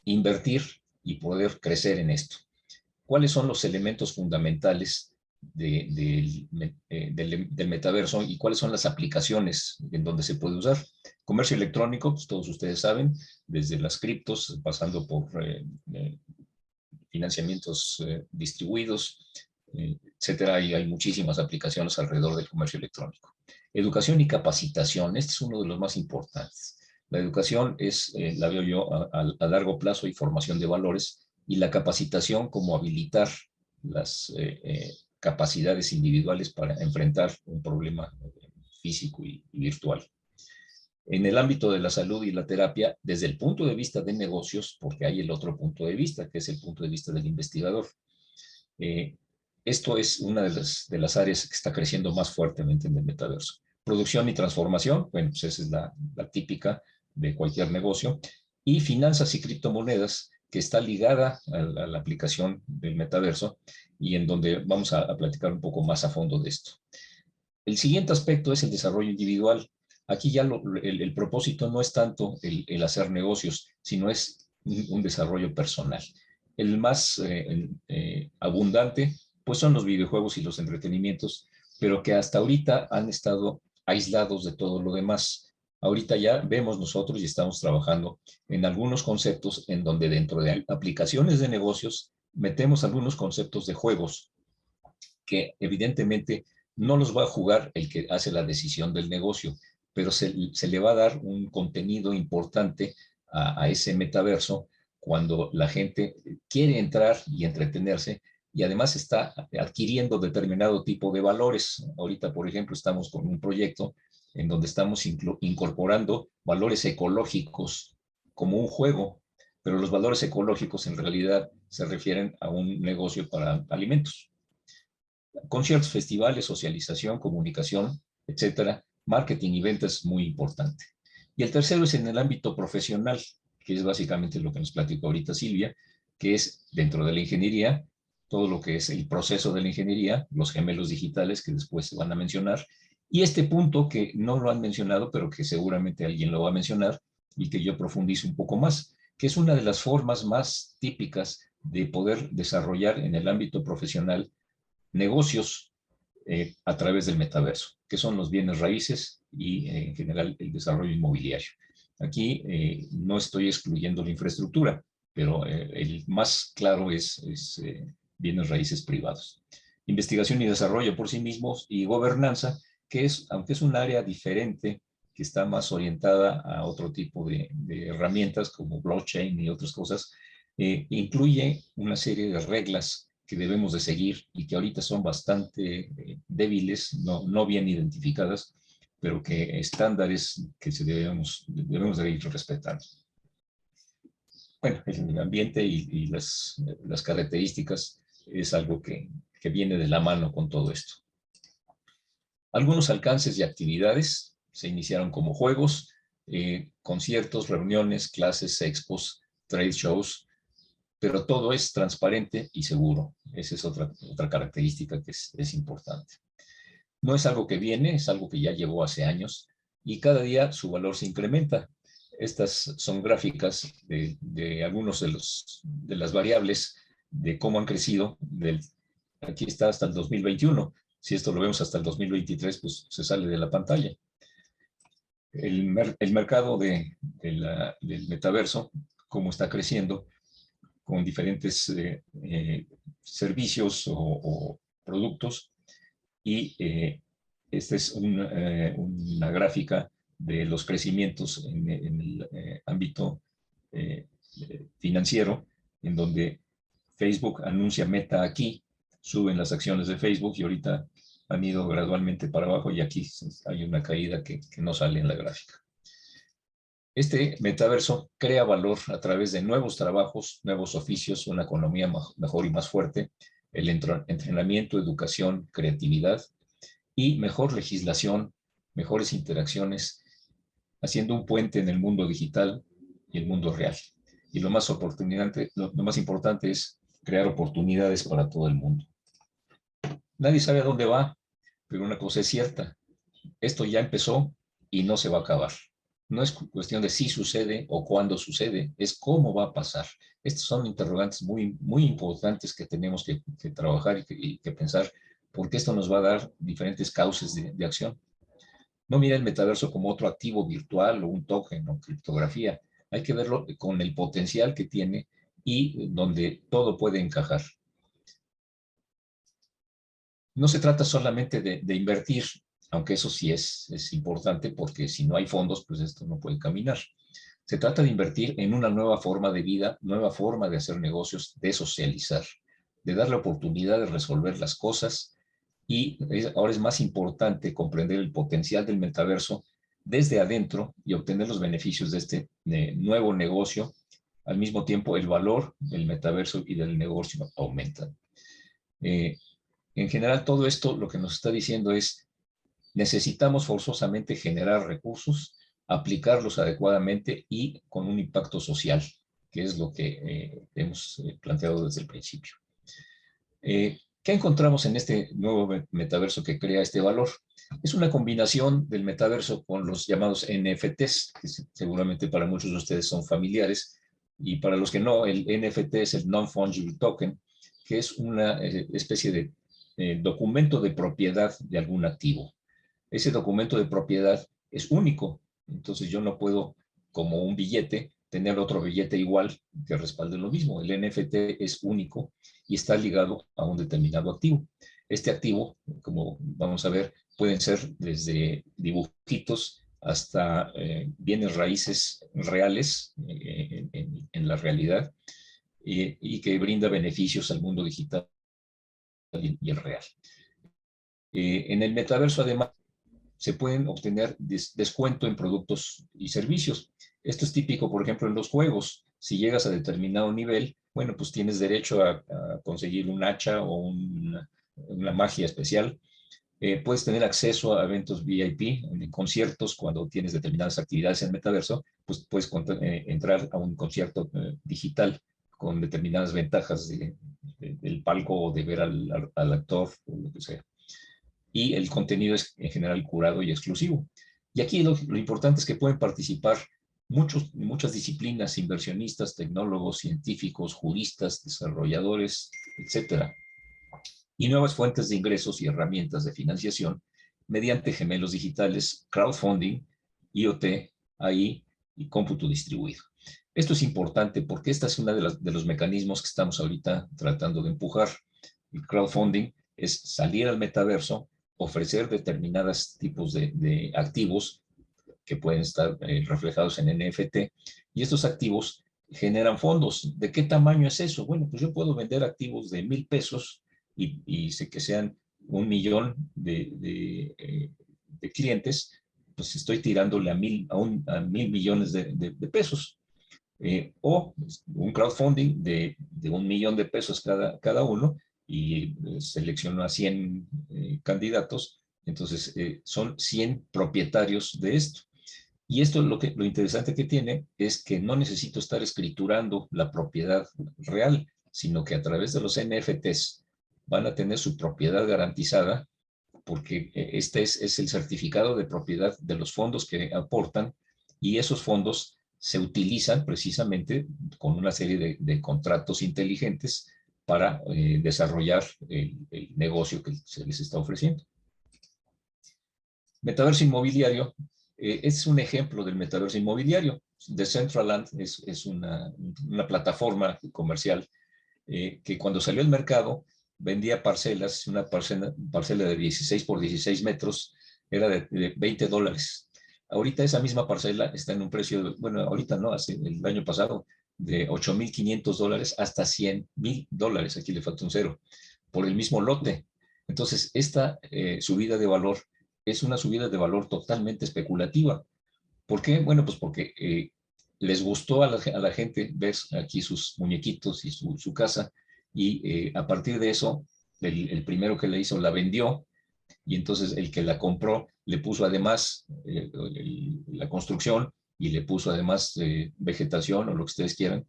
invertir y poder crecer en esto. ¿Cuáles son los elementos fundamentales del metaverso y cuáles son las aplicaciones en donde se puede usar? Comercio electrónico, pues todos ustedes saben, desde las criptos, pasando por financiamientos distribuidos, etcétera, y hay muchísimas aplicaciones alrededor del comercio electrónico. Educación y capacitación, este es uno de los más importantes. La educación la veo yo a largo plazo y formación de valores, y la capacitación como habilitar las capacidades individuales para enfrentar un problema físico y virtual. En el ámbito de la salud y la terapia, desde el punto de vista de negocios, porque hay el otro punto de vista, que es el punto de vista del investigador. Esto es una de las áreas que está creciendo más fuertemente en el metaverso. Producción y transformación, bueno, pues esa es la típica de cualquier negocio. Y finanzas y criptomonedas, que está ligada a la aplicación del metaverso y en donde vamos a platicar un poco más a fondo de esto. El siguiente aspecto es el desarrollo individual. Aquí ya el propósito no es tanto el hacer negocios, sino es un desarrollo personal. El más abundante, pues son los videojuegos y los entretenimientos, pero que hasta ahorita han estado aislados de todo lo demás. Ahorita ya vemos nosotros y estamos trabajando en algunos conceptos en donde dentro de aplicaciones de negocios metemos algunos conceptos de juegos que evidentemente no los va a jugar el que hace la decisión del negocio, pero se le va a dar un contenido importante a ese metaverso cuando la gente quiere entrar y entretenerse y además está adquiriendo determinado tipo de valores. Ahorita, por ejemplo, estamos con un proyecto en donde estamos incorporando valores ecológicos como un juego, pero los valores ecológicos en realidad se refieren a un negocio para alimentos. Conciertos, festivales, socialización, comunicación, etcétera. Marketing y ventas muy importante. Y el tercero es en el ámbito profesional, que es básicamente lo que nos platicó ahorita Silvia, que es dentro de la ingeniería, todo lo que es el proceso de la ingeniería, los gemelos digitales que después se van a mencionar, y este punto que no lo han mencionado, pero que seguramente alguien lo va a mencionar y que yo profundizo un poco más, que es una de las formas más típicas de poder desarrollar en el ámbito profesional negocios a través del metaverso, que son los bienes raíces y en general el desarrollo inmobiliario. Aquí no estoy excluyendo la infraestructura, pero el más claro es bienes raíces privados. Investigación y desarrollo por sí mismos y gobernanza, que es, aunque es un área diferente, que está más orientada a otro tipo de herramientas como blockchain y otras cosas, incluye una serie de reglas que debemos de seguir y que ahorita son bastante débiles, no bien identificadas, pero que estándares que debemos de ir respetando. Bueno, el ambiente y las características es algo que viene de la mano con todo esto. Algunos alcances y actividades se iniciaron como juegos, conciertos, reuniones, clases, expos, trade shows, pero todo es transparente y seguro. Esa es otra característica que es importante. No es algo que viene, es algo que ya llegó hace años y cada día su valor se incrementa. Estas son gráficas de algunos de las variables de cómo han crecido. Aquí está hasta el 2021. Si esto lo vemos hasta el 2023, pues se sale de la pantalla. El mercado del metaverso, cómo está creciendo, con diferentes servicios o productos, y esta es una gráfica de los crecimientos en el ámbito financiero, en donde Facebook anuncia Meta aquí, suben las acciones de Facebook y ahorita han ido gradualmente para abajo y aquí hay una caída que no sale en la gráfica. Este metaverso crea valor a través de nuevos trabajos, nuevos oficios, una economía mejor y más fuerte, el entrenamiento, educación, creatividad y mejor legislación, mejores interacciones, haciendo un puente en el mundo digital y el mundo real. Y lo más importante es crear oportunidades para todo el mundo. Nadie sabe a dónde va, pero una cosa es cierta, esto ya empezó y no se va a acabar. No es cuestión de si sucede o cuándo sucede, es cómo va a pasar. Estos son interrogantes muy, muy importantes que tenemos que trabajar y que pensar, porque esto nos va a dar diferentes cauces de acción. No mira el metaverso como otro activo virtual o un token o criptografía. Hay que verlo con el potencial que tiene y donde todo puede encajar. No se trata solamente de invertir, aunque eso sí es importante, porque si no hay fondos, pues esto no puede caminar. Se trata de invertir en una nueva forma de vida, nueva forma de hacer negocios, de socializar, de dar la oportunidad de resolver las cosas, y ahora es más importante comprender el potencial del metaverso desde adentro y obtener los beneficios de este nuevo negocio. Al mismo tiempo, el valor del metaverso y del negocio aumentan. En general, todo esto lo que nos está diciendo es, necesitamos forzosamente generar recursos, aplicarlos adecuadamente y con un impacto social, que es lo que hemos planteado desde el principio. ¿Qué encontramos en este nuevo metaverso que crea este valor? Es una combinación del metaverso con los llamados NFTs, que seguramente para muchos de ustedes son familiares, y para los que no, el NFT es el Non-Fungible Token, que es una especie de documento de propiedad de algún activo. Ese documento de propiedad es único, entonces yo no puedo, como un billete, tener otro billete igual que respalde lo mismo. El NFT es único y está ligado a un determinado activo. Este activo, como vamos a ver, pueden ser desde dibujitos hasta bienes raíces reales en la realidad y que brinda beneficios al mundo digital y el real. En el metaverso, además, se pueden obtener descuento en productos y servicios. Esto es típico, por ejemplo, en los juegos. Si llegas a determinado nivel, bueno, pues tienes derecho a conseguir un hacha o una magia especial. Puedes tener acceso a eventos VIP, en conciertos, cuando tienes determinadas actividades en el metaverso, pues puedes entrar a un concierto digital con determinadas ventajas del palco o de ver al actor o lo que sea. Y el contenido es en general curado y exclusivo. Y aquí lo importante es que pueden participar muchas disciplinas, inversionistas, tecnólogos, científicos, juristas, desarrolladores, etcétera, y nuevas fuentes de ingresos y herramientas de financiación mediante gemelos digitales, crowdfunding, IoT, AI y cómputo distribuido. Esto es importante porque esta es una de los mecanismos que estamos ahorita tratando de empujar. El crowdfunding es salir al metaverso, ofrecer determinados tipos de activos que pueden estar reflejados en NFT, y estos activos generan fondos. ¿De qué tamaño es eso? Bueno, pues yo puedo vender activos de 1,000 pesos y sé que sean 1,000,000 de clientes, pues estoy tirándole a 1,000,000,000 de pesos. O un crowdfunding de 1,000,000 de pesos cada uno, y selecciono a 100 candidatos, entonces son 100 propietarios de esto. Y esto lo interesante que tiene es que no necesito estar escriturando la propiedad real, sino que a través de los NFTs van a tener su propiedad garantizada, porque este es el certificado de propiedad de los fondos que aportan, y esos fondos se utilizan precisamente con una serie de contratos inteligentes para desarrollar el negocio que se les está ofreciendo. Metaverso inmobiliario es un ejemplo del metaverso inmobiliario. Decentraland es una plataforma comercial que cuando salió al mercado vendía parcelas, una parcela de 16 por 16 metros era de $20. Ahorita esa misma parcela está en un precio, bueno, ahorita no, hace el año pasado, de $8,500 hasta $100,000, aquí le falta un cero, por el mismo lote. Entonces, esta subida de valor es una subida de valor totalmente especulativa. ¿Por qué? Bueno, pues porque les gustó a la gente ver aquí sus muñequitos y su casa, y a partir de eso, el primero que le hizo la vendió, y entonces el que la compró le puso además la construcción y le puso además vegetación o lo que ustedes quieran,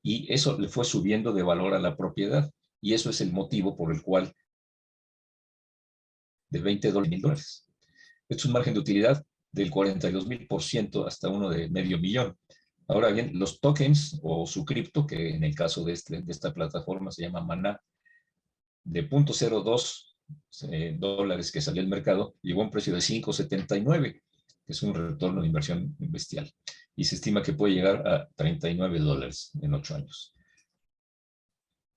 y eso le fue subiendo de valor a la propiedad, y eso es el motivo por el cual de $20 a $1,000. Es un margen de utilidad del 42,000% hasta uno de $500,000. Ahora bien, los tokens o su cripto, que en el caso de esta plataforma se llama Maná, de $0.02 que salió al mercado, llegó a un precio de $5.79, que es un retorno de inversión bestial. Y se estima que puede llegar a $39 en 8 años.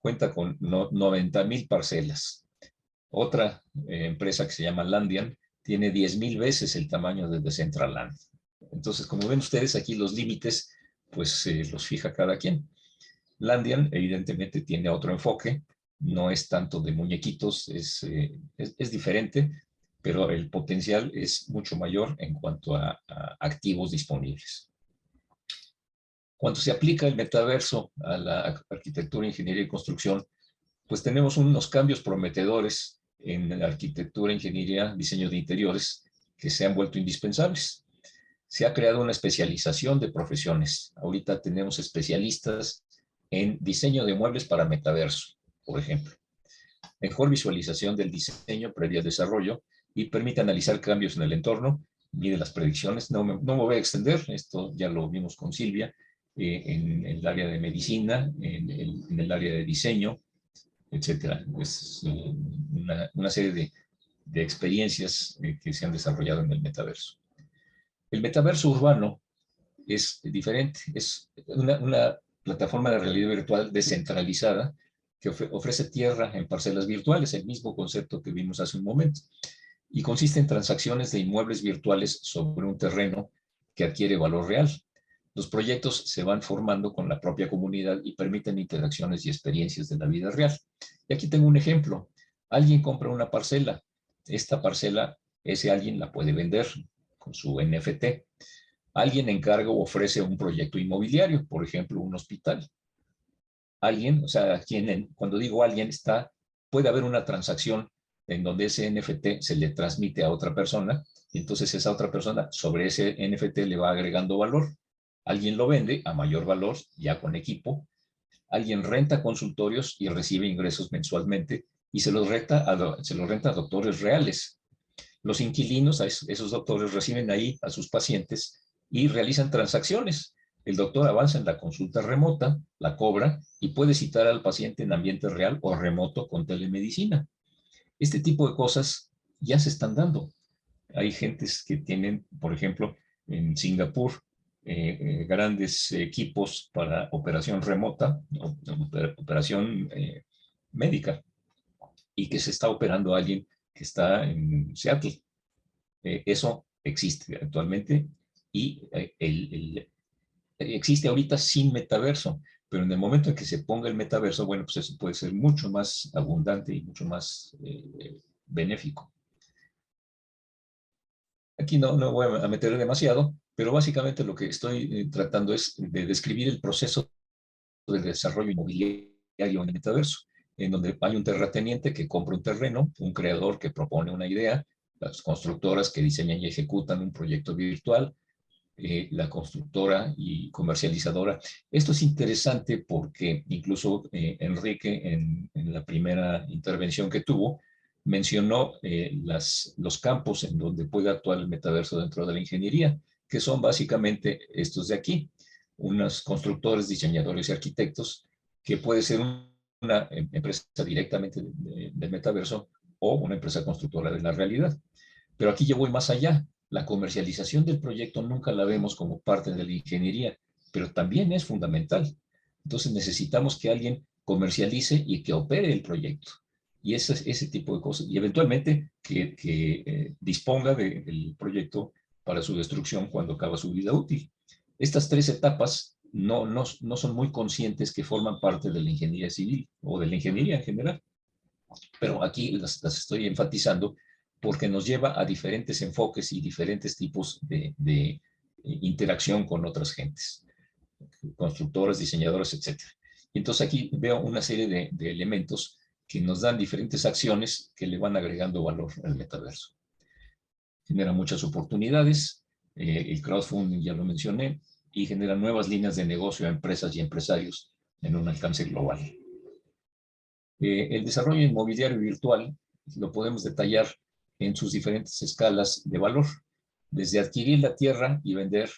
Cuenta con 90,000 parcelas. Otra empresa que se llama Landian tiene 10,000 veces el tamaño de Decentraland. Entonces, como ven ustedes aquí, los límites, pues los fija cada quien. Landian, evidentemente, tiene otro enfoque. No es tanto de muñequitos, es diferente, pero el potencial es mucho mayor en cuanto a activos disponibles. Cuando se aplica el metaverso a la arquitectura, ingeniería y construcción, pues tenemos unos cambios prometedores en la arquitectura, ingeniería, diseño de interiores que se han vuelto indispensables. Se ha creado una especialización de profesiones. Ahorita tenemos especialistas en diseño de muebles para metaverso, por ejemplo. Mejor visualización del diseño previo al desarrollo y permite analizar cambios en el entorno, mide las predicciones. No me voy a extender, esto ya lo vimos con Silvia, en el área de medicina, en el área de diseño, etcétera. Es una serie de experiencias que se han desarrollado en el metaverso. El metaverso urbano es diferente, es una plataforma de realidad virtual descentralizada que ofrece tierra en parcelas virtuales, el mismo concepto que vimos hace un momento, y consiste en transacciones de inmuebles virtuales sobre un terreno que adquiere valor real. Los proyectos se van formando con la propia comunidad y permiten interacciones y experiencias de la vida real. Y aquí tengo un ejemplo. Alguien compra una parcela. Esta parcela, ese alguien la puede vender con su NFT. Alguien encarga o ofrece un proyecto inmobiliario, por ejemplo, un hospital. Alguien, o sea, cuando digo alguien, puede haber una transacción en donde ese NFT se le transmite a otra persona, y entonces esa otra persona sobre ese NFT le va agregando valor. Alguien lo vende a mayor valor, ya con equipo. Alguien renta consultorios y recibe ingresos mensualmente y se los renta a doctores reales. Los inquilinos, esos doctores, reciben ahí a sus pacientes y realizan transacciones. El doctor avanza en la consulta remota, la cobra y puede citar al paciente en ambiente real o remoto con telemedicina. Este tipo de cosas ya se están dando. Hay gentes que tienen, por ejemplo, en Singapur, grandes equipos para operación remota, operación médica, y que se está operando a alguien que está en Seattle. Eso existe actualmente y existe ahorita sin metaverso, pero en el momento en que se ponga el metaverso, bueno, pues eso puede ser mucho más abundante y mucho más benéfico. Aquí no voy a meter demasiado, pero básicamente lo que estoy tratando es de describir el proceso de desarrollo inmobiliario en el metaverso, en donde hay un terrateniente que compra un terreno, un creador que propone una idea, las constructoras que diseñan y ejecutan un proyecto virtual, la constructora y comercializadora. Esto es interesante porque incluso Enrique en la primera intervención que tuvo mencionó los campos en donde puede actuar el metaverso dentro de la ingeniería, que son básicamente estos de aquí, unos constructores, diseñadores y arquitectos, que puede ser un una empresa directamente del metaverso o una empresa constructora de la realidad. Pero aquí yo voy más allá. La comercialización del proyecto nunca la vemos como parte de la ingeniería, pero también es fundamental. Entonces necesitamos que alguien comercialice y que opere el proyecto. Y ese tipo de cosas. Y eventualmente que disponga del proyecto para su destrucción cuando acaba su vida útil. Estas tres etapas no son muy conscientes que forman parte de la ingeniería civil o de la ingeniería en general. Pero aquí las estoy enfatizando porque nos lleva a diferentes enfoques y diferentes tipos de interacción con otras gentes, constructores, diseñadores, etc. Y entonces aquí veo una serie de elementos que nos dan diferentes acciones que le van agregando valor al metaverso. Genera muchas oportunidades, el crowdfunding ya lo mencioné, y genera nuevas líneas de negocio a empresas y empresarios en un alcance global. El desarrollo inmobiliario virtual lo podemos detallar en sus diferentes escalas de valor, desde adquirir la tierra y vender,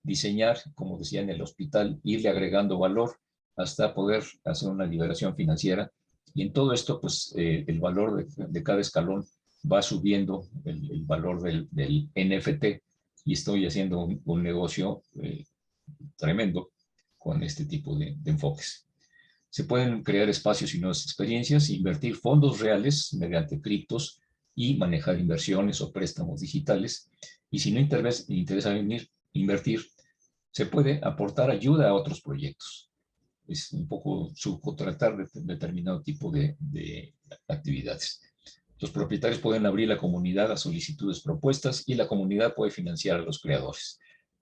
diseñar, como decía en el hospital, irle agregando valor hasta poder hacer una liberación financiera. Y en todo esto, pues el valor de cada escalón va subiendo el valor del NFT y estoy haciendo un negocio tremendo con este tipo de enfoques. Se pueden crear espacios y nuevas experiencias, invertir fondos reales mediante criptos y manejar inversiones o préstamos digitales. Y si no interesa invertir, se puede aportar ayuda a otros proyectos. Es un poco subcontratar determinado tipo de actividades. Los propietarios pueden abrir la comunidad a solicitudes propuestas y la comunidad puede financiar a los creadores.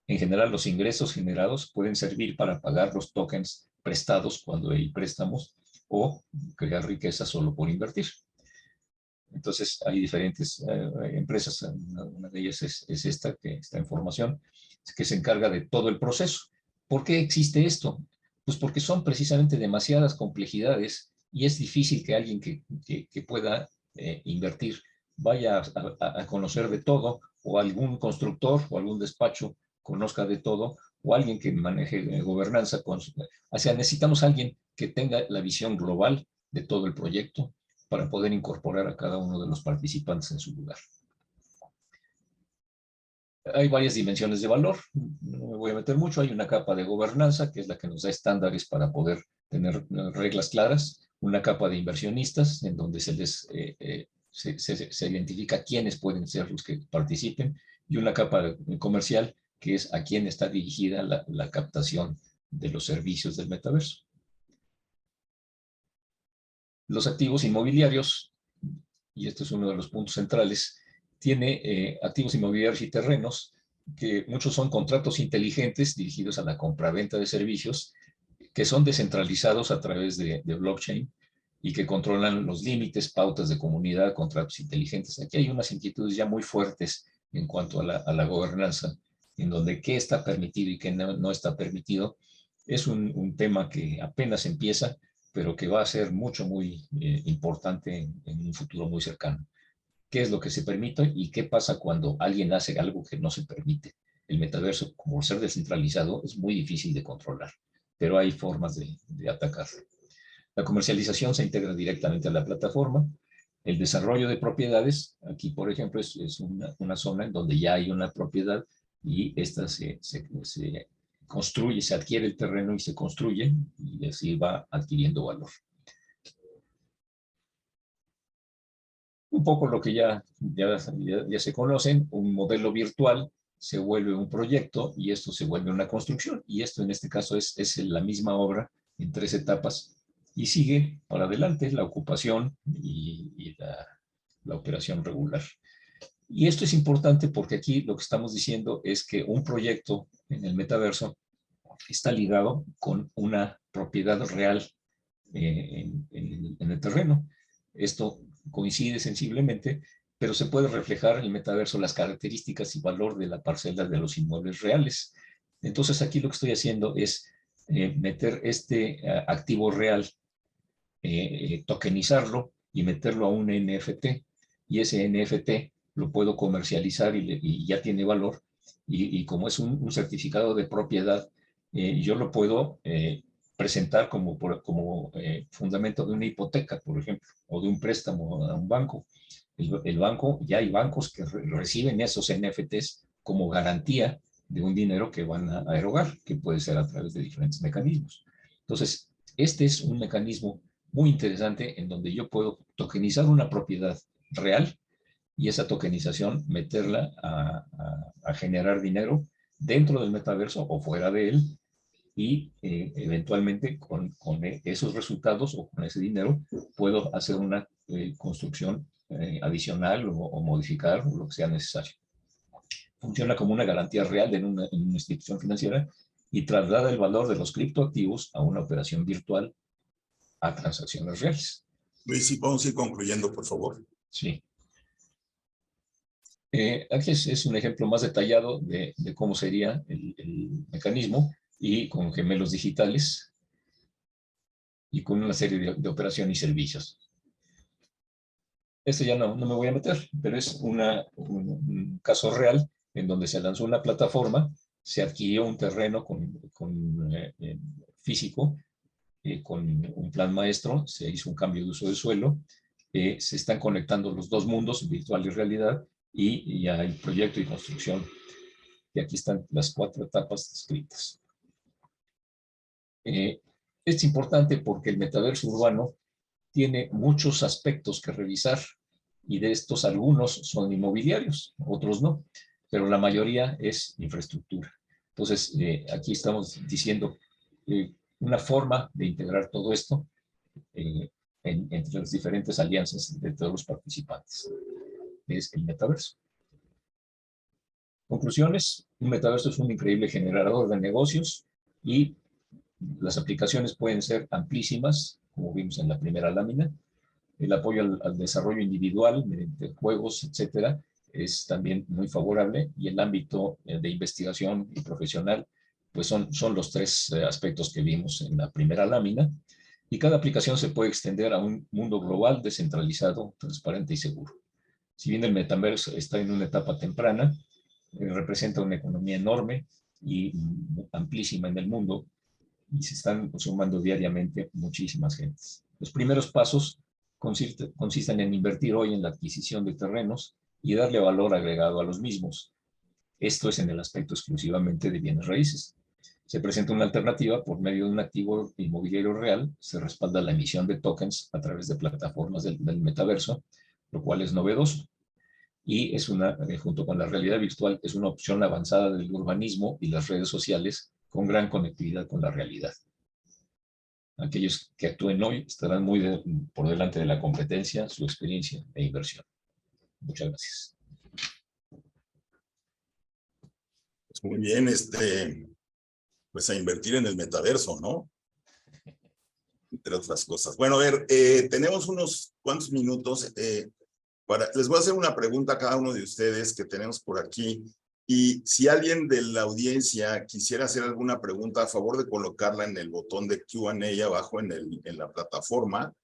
En general, los ingresos generados pueden servir para pagar los tokens prestados cuando hay préstamos o crear riqueza solo por invertir. Entonces, hay diferentes empresas, una de ellas es esta, que está en formación, que se encarga de todo el proceso. ¿Por qué existe esto? Pues porque son precisamente demasiadas complejidades y es difícil que alguien que pueda invertir vaya a conocer de todo, o algún constructor o algún despacho conozca de todo, o alguien que maneje gobernanza. O sea, necesitamos a alguien que tenga la visión global de todo el proyecto para poder incorporar a cada uno de los participantes en su lugar. Hay varias dimensiones de valor, no me voy a meter mucho. Hay una capa de gobernanza, que es la que nos da estándares para poder tener reglas claras, una capa de inversionistas, en donde se identifica quiénes pueden ser los que participen, y una capa comercial, que es a quién está dirigida la captación de los servicios del metaverso. Los activos inmobiliarios, y este es uno de los puntos centrales, tiene activos inmobiliarios y terrenos, que muchos son contratos inteligentes dirigidos a la compraventa de servicios, que son descentralizados a través de blockchain y que controlan los límites, pautas de comunidad, contratos inteligentes. Aquí hay unas inquietudes ya muy fuertes en cuanto a la gobernanza, en donde qué está permitido y qué no está permitido. Es un tema que apenas empieza, pero que va a ser muy importante en un futuro muy cercano. ¿Qué es lo que se permite y qué pasa cuando alguien hace algo que no se permite? El metaverso, como ser descentralizado, es muy difícil de controlar, pero hay formas de atacar. La comercialización se integra directamente a la plataforma. El desarrollo de propiedades, aquí por ejemplo es una zona en donde ya hay una propiedad y esta se construye, se adquiere el terreno y se construye, y así va adquiriendo valor. Un poco lo que ya se conocen, un modelo virtual se vuelve un proyecto y esto se vuelve una construcción, y esto en este caso es la misma obra en 3 etapas y sigue para adelante la ocupación y la operación regular. Y esto es importante porque aquí lo que estamos diciendo es que un proyecto en el metaverso está ligado con una propiedad real en el terreno. Esto coincide sensiblemente, pero se puede reflejar en el metaverso las características y valor de la parcela de los inmuebles reales. Entonces aquí lo que estoy haciendo es meter este activo real, tokenizarlo y meterlo a un NFT, y ese NFT lo puedo comercializar y ya tiene valor, y como es un certificado de propiedad, yo lo puedo presentar como fundamento de una hipoteca, por ejemplo, o de un préstamo a un banco. El banco, ya hay bancos que reciben esos NFTs como garantía de un dinero que van a erogar, que puede ser a través de diferentes mecanismos. Entonces, este es un mecanismo muy interesante en donde yo puedo tokenizar una propiedad real y esa tokenización meterla a generar dinero dentro del metaverso o fuera de él, y eventualmente con esos resultados o con ese dinero puedo hacer una construcción adicional o modificar lo que sea necesario. Funciona como una garantía real en una institución financiera y traslada el valor de los criptoactivos a una operación virtual a transacciones reales. Luis, si podemos ir concluyendo, por favor. Sí. Aquí es un ejemplo más detallado de cómo sería el mecanismo, y con gemelos digitales y con una serie de operaciones y servicios. Este ya no me voy a meter, pero es un caso real en donde se lanzó una plataforma, se adquirió un terreno físico, con un plan maestro, se hizo un cambio de uso de suelo, se están conectando los dos mundos, virtual y realidad, y ya hay proyecto y construcción. Y aquí están las 4 etapas descritas. Es importante porque el metaverso urbano tiene muchos aspectos que revisar, y de estos algunos son inmobiliarios, otros no, pero la mayoría es infraestructura. Entonces, aquí estamos diciendo una forma de integrar todo esto entre las diferentes alianzas de todos los participantes. Es el metaverso. Conclusiones: un metaverso es un increíble generador de negocios, y las aplicaciones pueden ser amplísimas, como vimos en la primera lámina. El apoyo al desarrollo individual mediante juegos, etcétera, es también muy favorable, y el ámbito de investigación y profesional, pues son los 3 aspectos que vimos en la primera lámina, y cada aplicación se puede extender a un mundo global, descentralizado, transparente y seguro. Si bien el metaverso está en una etapa temprana, representa una economía enorme y amplísima en el mundo, y se están sumando diariamente muchísimas gentes. Los primeros pasos consisten en invertir hoy en la adquisición de terrenos y darle valor agregado a los mismos. Esto es en el aspecto exclusivamente de bienes raíces. Se presenta una alternativa por medio de un activo inmobiliario real, se respalda la emisión de tokens a través de plataformas del metaverso, lo cual es novedoso. Y junto con la realidad virtual, es una opción avanzada del urbanismo y las redes sociales, con gran conectividad con la realidad. Aquellos que actúen hoy estarán muy por delante de la competencia, su experiencia e inversión. Muchas gracias. Pues muy bien, pues a invertir en el metaverso, ¿no? Entre otras cosas. Bueno, a ver, tenemos unos cuantos minutos. Les voy a hacer una pregunta a cada uno de ustedes que tenemos por aquí. Y si alguien de la audiencia quisiera hacer alguna pregunta, a favor de colocarla en el botón de Q&A abajo en la plataforma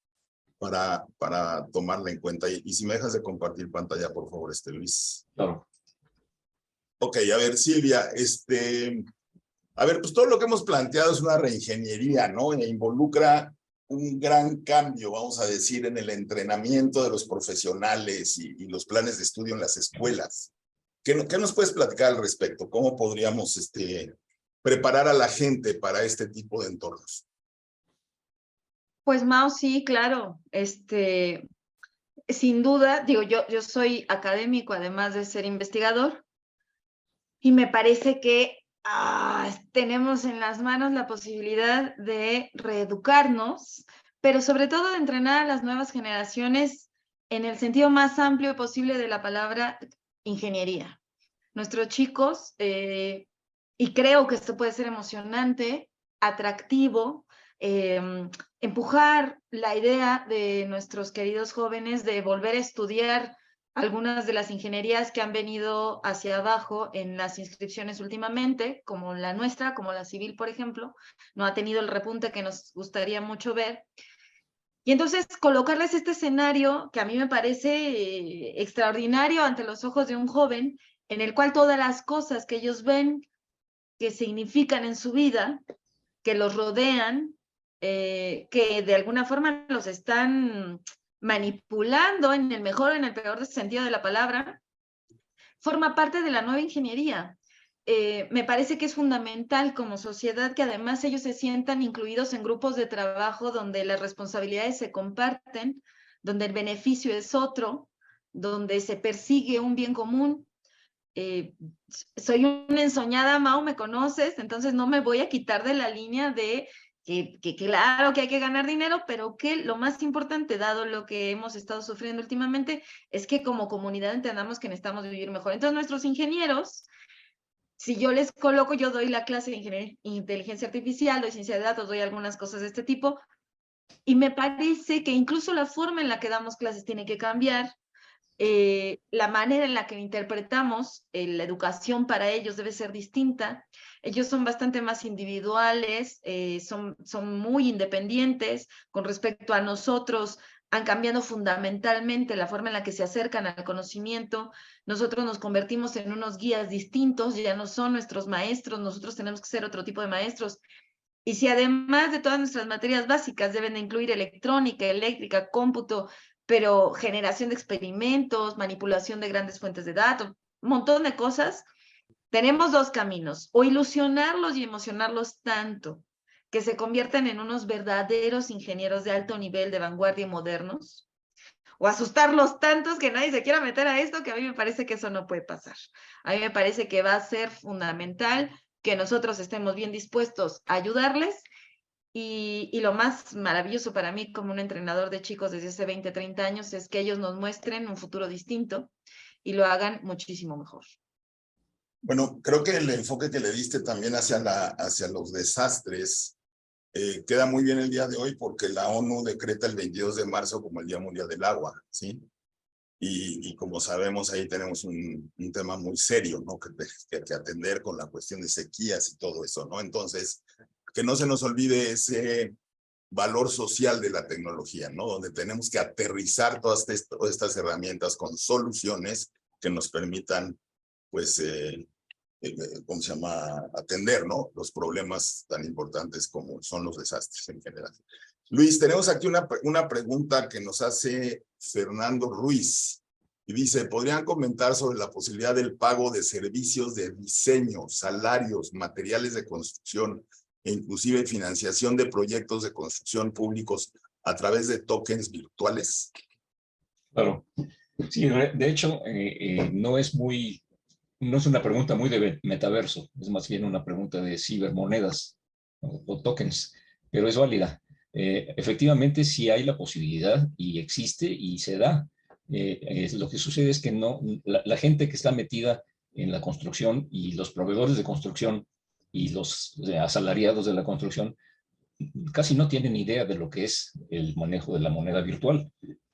para tomarla en cuenta. Y si me dejas de compartir pantalla, por favor, Luis. Claro. Ok, a ver, Silvia, a ver, pues todo lo que hemos planteado es una reingeniería, ¿no? E involucra un gran cambio, vamos a decir, en el entrenamiento de los profesionales y los planes de estudio en las escuelas. ¿Qué nos puedes platicar al respecto? ¿Cómo podríamos preparar a la gente para este tipo de entornos? Pues Mao, sí, claro. Sin duda, digo, yo soy académico, además de ser investigador, y me parece que tenemos en las manos la posibilidad de reeducarnos, pero sobre todo de entrenar a las nuevas generaciones en el sentido más amplio posible de la palabra ingeniería. Nuestros chicos, y creo que esto puede ser emocionante, atractivo, empujar la idea de nuestros queridos jóvenes de volver a estudiar algunas de las ingenierías que han venido hacia abajo en las inscripciones últimamente, como la nuestra, como la civil, por ejemplo, no ha tenido el repunte que nos gustaría mucho ver. Y entonces colocarles este escenario que a mí me parece extraordinario ante los ojos de un joven, en el cual todas las cosas que ellos ven que significan en su vida, que los rodean, que de alguna forma los están manipulando en el mejor o en el peor sentido de la palabra, forma parte de la nueva ingeniería. Me parece que es fundamental como sociedad que además ellos se sientan incluidos en grupos de trabajo donde las responsabilidades se comparten, donde el beneficio es otro, donde se persigue un bien común. Soy una ensoñada, Mau, me conoces, entonces no me voy a quitar de la línea de que claro que hay que ganar dinero, pero que lo más importante, dado lo que hemos estado sufriendo últimamente, es que como comunidad entendamos que necesitamos vivir mejor. Entonces nuestros ingenieros, si yo les coloco, yo doy la clase de inteligencia artificial, doy ciencia de datos, doy algunas cosas de este tipo, y me parece que incluso la forma en la que damos clases tiene que cambiar. La manera en la que interpretamos la educación para ellos debe ser distinta. Ellos son bastante más individuales, son muy independientes con respecto a nosotros. Han cambiado fundamentalmente la forma en la que se acercan al conocimiento. Nosotros nos convertimos en unos guías distintos, ya no son nuestros maestros, nosotros tenemos que ser otro tipo de maestros. Y si además de todas nuestras materias básicas deben de incluir electrónica, eléctrica, cómputo, pero generación de experimentos, manipulación de grandes fuentes de datos, un montón de cosas, tenemos dos caminos: o ilusionarlos y emocionarlos tanto que se conviertan en unos verdaderos ingenieros de alto nivel, de vanguardia y modernos, o asustarlos tantos que nadie se quiera meter a esto, que a mí me parece que eso no puede pasar. A mí me parece que va a ser fundamental que nosotros estemos bien dispuestos a ayudarles. Y lo más maravilloso para mí como un entrenador de chicos desde hace 20, 30 años es que ellos nos muestren un futuro distinto y lo hagan muchísimo mejor. Bueno, creo que el enfoque que le diste también hacia los desastres queda muy bien el día de hoy, porque la ONU decreta el 22 de marzo como el Día Mundial del Agua, ¿sí? Y como sabemos, ahí tenemos un tema muy serio, ¿no? Que atender con la cuestión de sequías y todo eso, ¿no? Entonces, que no se nos olvide ese valor social de la tecnología, ¿no? Donde tenemos que aterrizar todas estas herramientas con soluciones que nos permitan, pues, ¿cómo se llama? Atender, ¿no? Los problemas tan importantes como son los desastres en general. Luis, tenemos aquí una pregunta que nos hace Fernando Ruiz. Y dice, ¿podrían comentar sobre la posibilidad del pago de servicios de diseño, salarios, materiales de construcción e inclusive financiación de proyectos de construcción públicos a través de tokens virtuales? Claro. Sí, de hecho, no es una pregunta muy de metaverso, es más bien una pregunta de cibermonedas o tokens, pero es válida. Efectivamente, sí hay la posibilidad y existe y se da. Lo que sucede es que no, la gente que está metida en la construcción y los proveedores de construcción y los asalariados de la construcción casi no tienen idea de lo que es el manejo de la moneda virtual.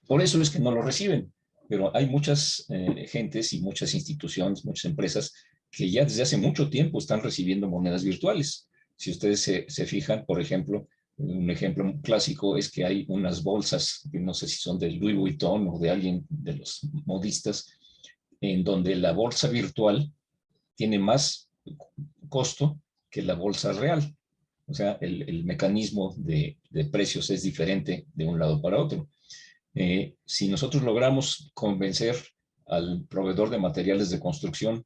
Por eso es que no lo reciben. Pero hay muchas gentes y muchas instituciones, muchas empresas que ya desde hace mucho tiempo están recibiendo monedas virtuales. Si ustedes se fijan, por ejemplo, un ejemplo clásico es que hay unas bolsas, que no sé si son de Louis Vuitton o de alguien de los modistas, en donde la bolsa virtual tiene más costo que la bolsa real. O sea, el mecanismo de precios es diferente de un lado para otro. Si nosotros logramos convencer al proveedor de materiales de construcción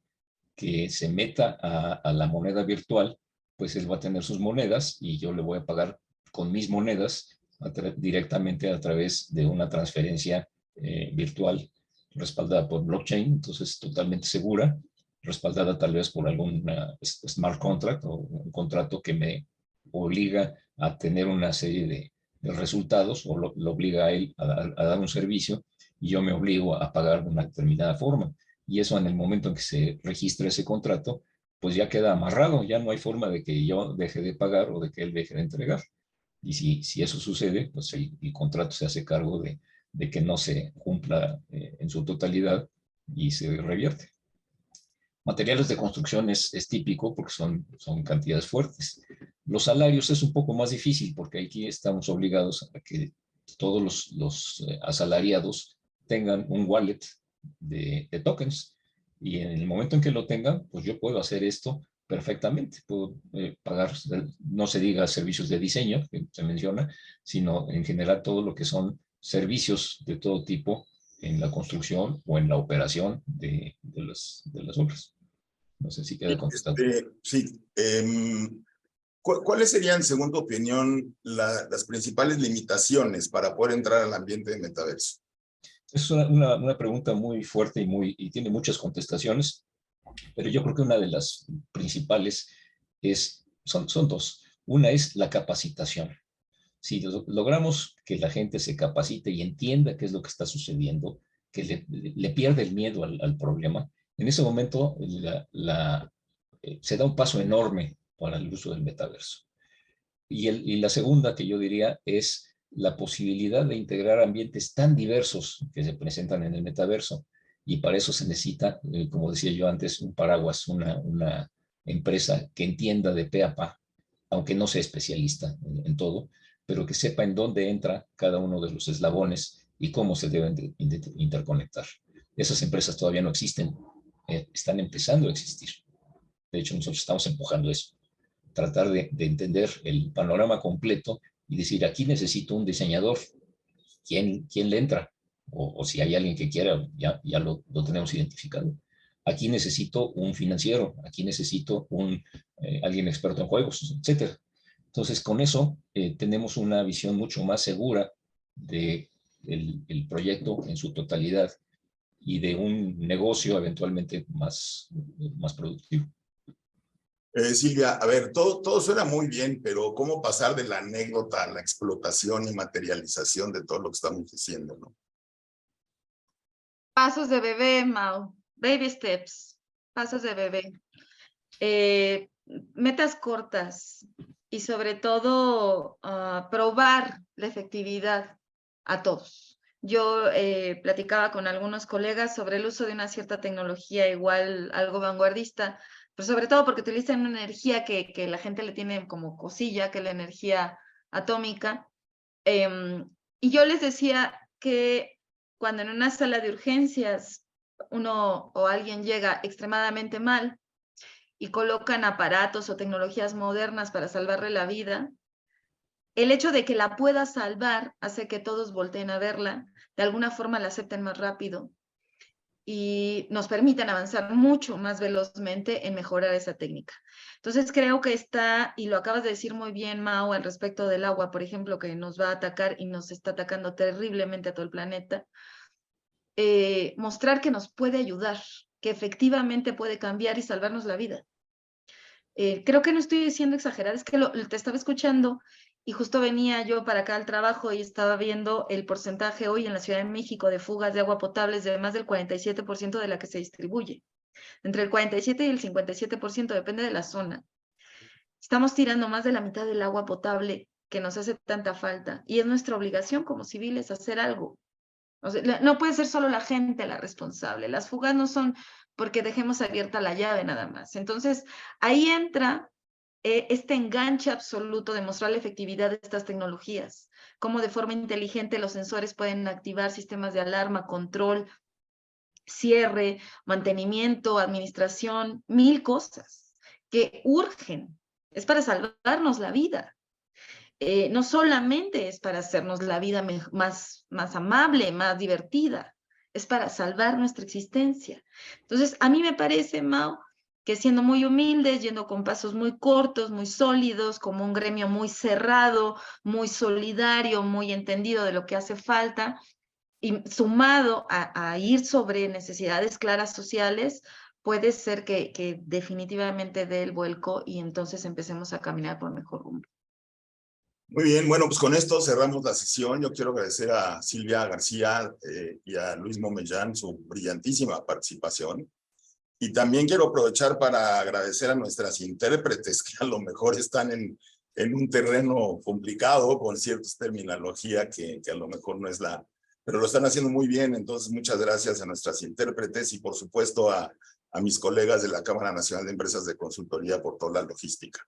que se meta a la moneda virtual, pues él va a tener sus monedas y yo le voy a pagar con mis monedas directamente a través de una transferencia virtual respaldada por blockchain, entonces totalmente segura, respaldada tal vez por algún smart contract o un contrato que me obliga a tener una serie de resultados o lo obliga a él a dar un servicio y yo me obligo a pagar de una determinada forma. Y eso en el momento en que se registra ese contrato, pues ya queda amarrado, ya no hay forma de que yo deje de pagar o de que él deje de entregar. Y si eso sucede, pues el contrato se hace cargo de que no se cumpla en su totalidad y se revierte. Materiales de construcción es típico porque son cantidades fuertes. Los salarios es un poco más difícil porque aquí estamos obligados a que todos los asalariados tengan un wallet de tokens y en el momento en que lo tengan, pues yo puedo hacer esto perfectamente. Puedo pagar, no se diga servicios de diseño, que se menciona, sino en general todo lo que son servicios de todo tipo en la construcción o en la operación de las obras. No sé si queda contestado. Sí. ¿Cuáles serían, según tu opinión, las principales limitaciones para poder entrar al ambiente de metaverso? Es una pregunta muy fuerte y tiene muchas contestaciones, pero yo creo que una de las principales son dos. Una es la capacitación. Si logramos que la gente se capacite y entienda qué es lo que está sucediendo, que le pierde el miedo al problema, en ese momento se da un paso enorme para el uso del metaverso. Y la segunda que yo diría es la posibilidad de integrar ambientes tan diversos que se presentan en el metaverso. Y para eso se necesita, como decía yo antes, un paraguas, una empresa que entienda de pe a pa, aunque no sea especialista en todo, pero que sepa en dónde entra cada uno de los eslabones y cómo se deben de interconectar. Esas empresas todavía no existen, están empezando a existir. De hecho, nosotros estamos empujando eso, tratar de entender el panorama completo y decir, aquí necesito un diseñador, ¿quién le entra? O si hay alguien que quiera, ya lo tenemos identificado. Aquí necesito un financiero, aquí necesito alguien experto en juegos, etcétera. Entonces, con eso tenemos una visión mucho más segura de el proyecto en su totalidad y de un negocio eventualmente más productivo. Silvia, a ver, todo suena muy bien, pero ¿cómo pasar de la anécdota a la explotación y materialización de todo lo que estamos diciendo, ¿no? Pasos de bebé, Mau. Baby steps. Pasos de bebé. Metas cortas y sobre todo probar la efectividad a todos. Yo platicaba con algunos colegas sobre el uso de una cierta tecnología igual algo vanguardista, pero sobre todo porque utilizan una energía que la gente le tiene como cosilla, que es la energía atómica. Y yo les decía que cuando en una sala de urgencias uno o alguien llega extremadamente mal y colocan aparatos o tecnologías modernas para salvarle la vida, el hecho de que la pueda salvar hace que todos volteen a verla, de alguna forma la acepten más rápido y nos permiten avanzar mucho más velozmente en mejorar esa técnica. Entonces creo que está, y lo acabas de decir muy bien, Mau, al respecto del agua, por ejemplo, que nos va a atacar y nos está atacando terriblemente a todo el planeta, mostrar que nos puede ayudar, que efectivamente puede cambiar y salvarnos la vida. Creo que no estoy diciendo exagerar, es que te estaba escuchando y justo venía yo para acá al trabajo y estaba viendo el porcentaje hoy en la Ciudad de México de fugas de agua potable es de más del 47% de la que se distribuye. Entre el 47 y el 57%, depende de la zona. Estamos tirando más de la mitad del agua potable que nos hace tanta falta y es nuestra obligación como civiles hacer algo. O sea, no puede ser solo la gente la responsable. Las fugas no son porque dejemos abierta la llave nada más. Entonces, ahí entra este enganche absoluto de mostrar la efectividad de estas tecnologías, cómo de forma inteligente los sensores pueden activar sistemas de alarma, control, cierre, mantenimiento, administración, 1000 cosas que urgen. Es para salvarnos la vida. No solamente es para hacernos la vida más amable, más divertida, es para salvar nuestra existencia. Entonces, a mí me parece, Mau, que siendo muy humildes, yendo con pasos muy cortos, muy sólidos, como un gremio muy cerrado, muy solidario, muy entendido de lo que hace falta, y sumado a ir sobre necesidades claras sociales, puede ser que definitivamente dé el vuelco y entonces empecemos a caminar por mejor rumbo. Muy bien, bueno, pues con esto cerramos la sesión. Yo quiero agradecer a Silvia García y a Luis Momellán su brillantísima participación. Y también quiero aprovechar para agradecer a nuestras intérpretes que a lo mejor están en un terreno complicado con ciertas terminología que a lo mejor no es pero lo están haciendo muy bien. Entonces, muchas gracias a nuestras intérpretes y por supuesto a mis colegas de la Cámara Nacional de Empresas de Consultoría por toda la logística.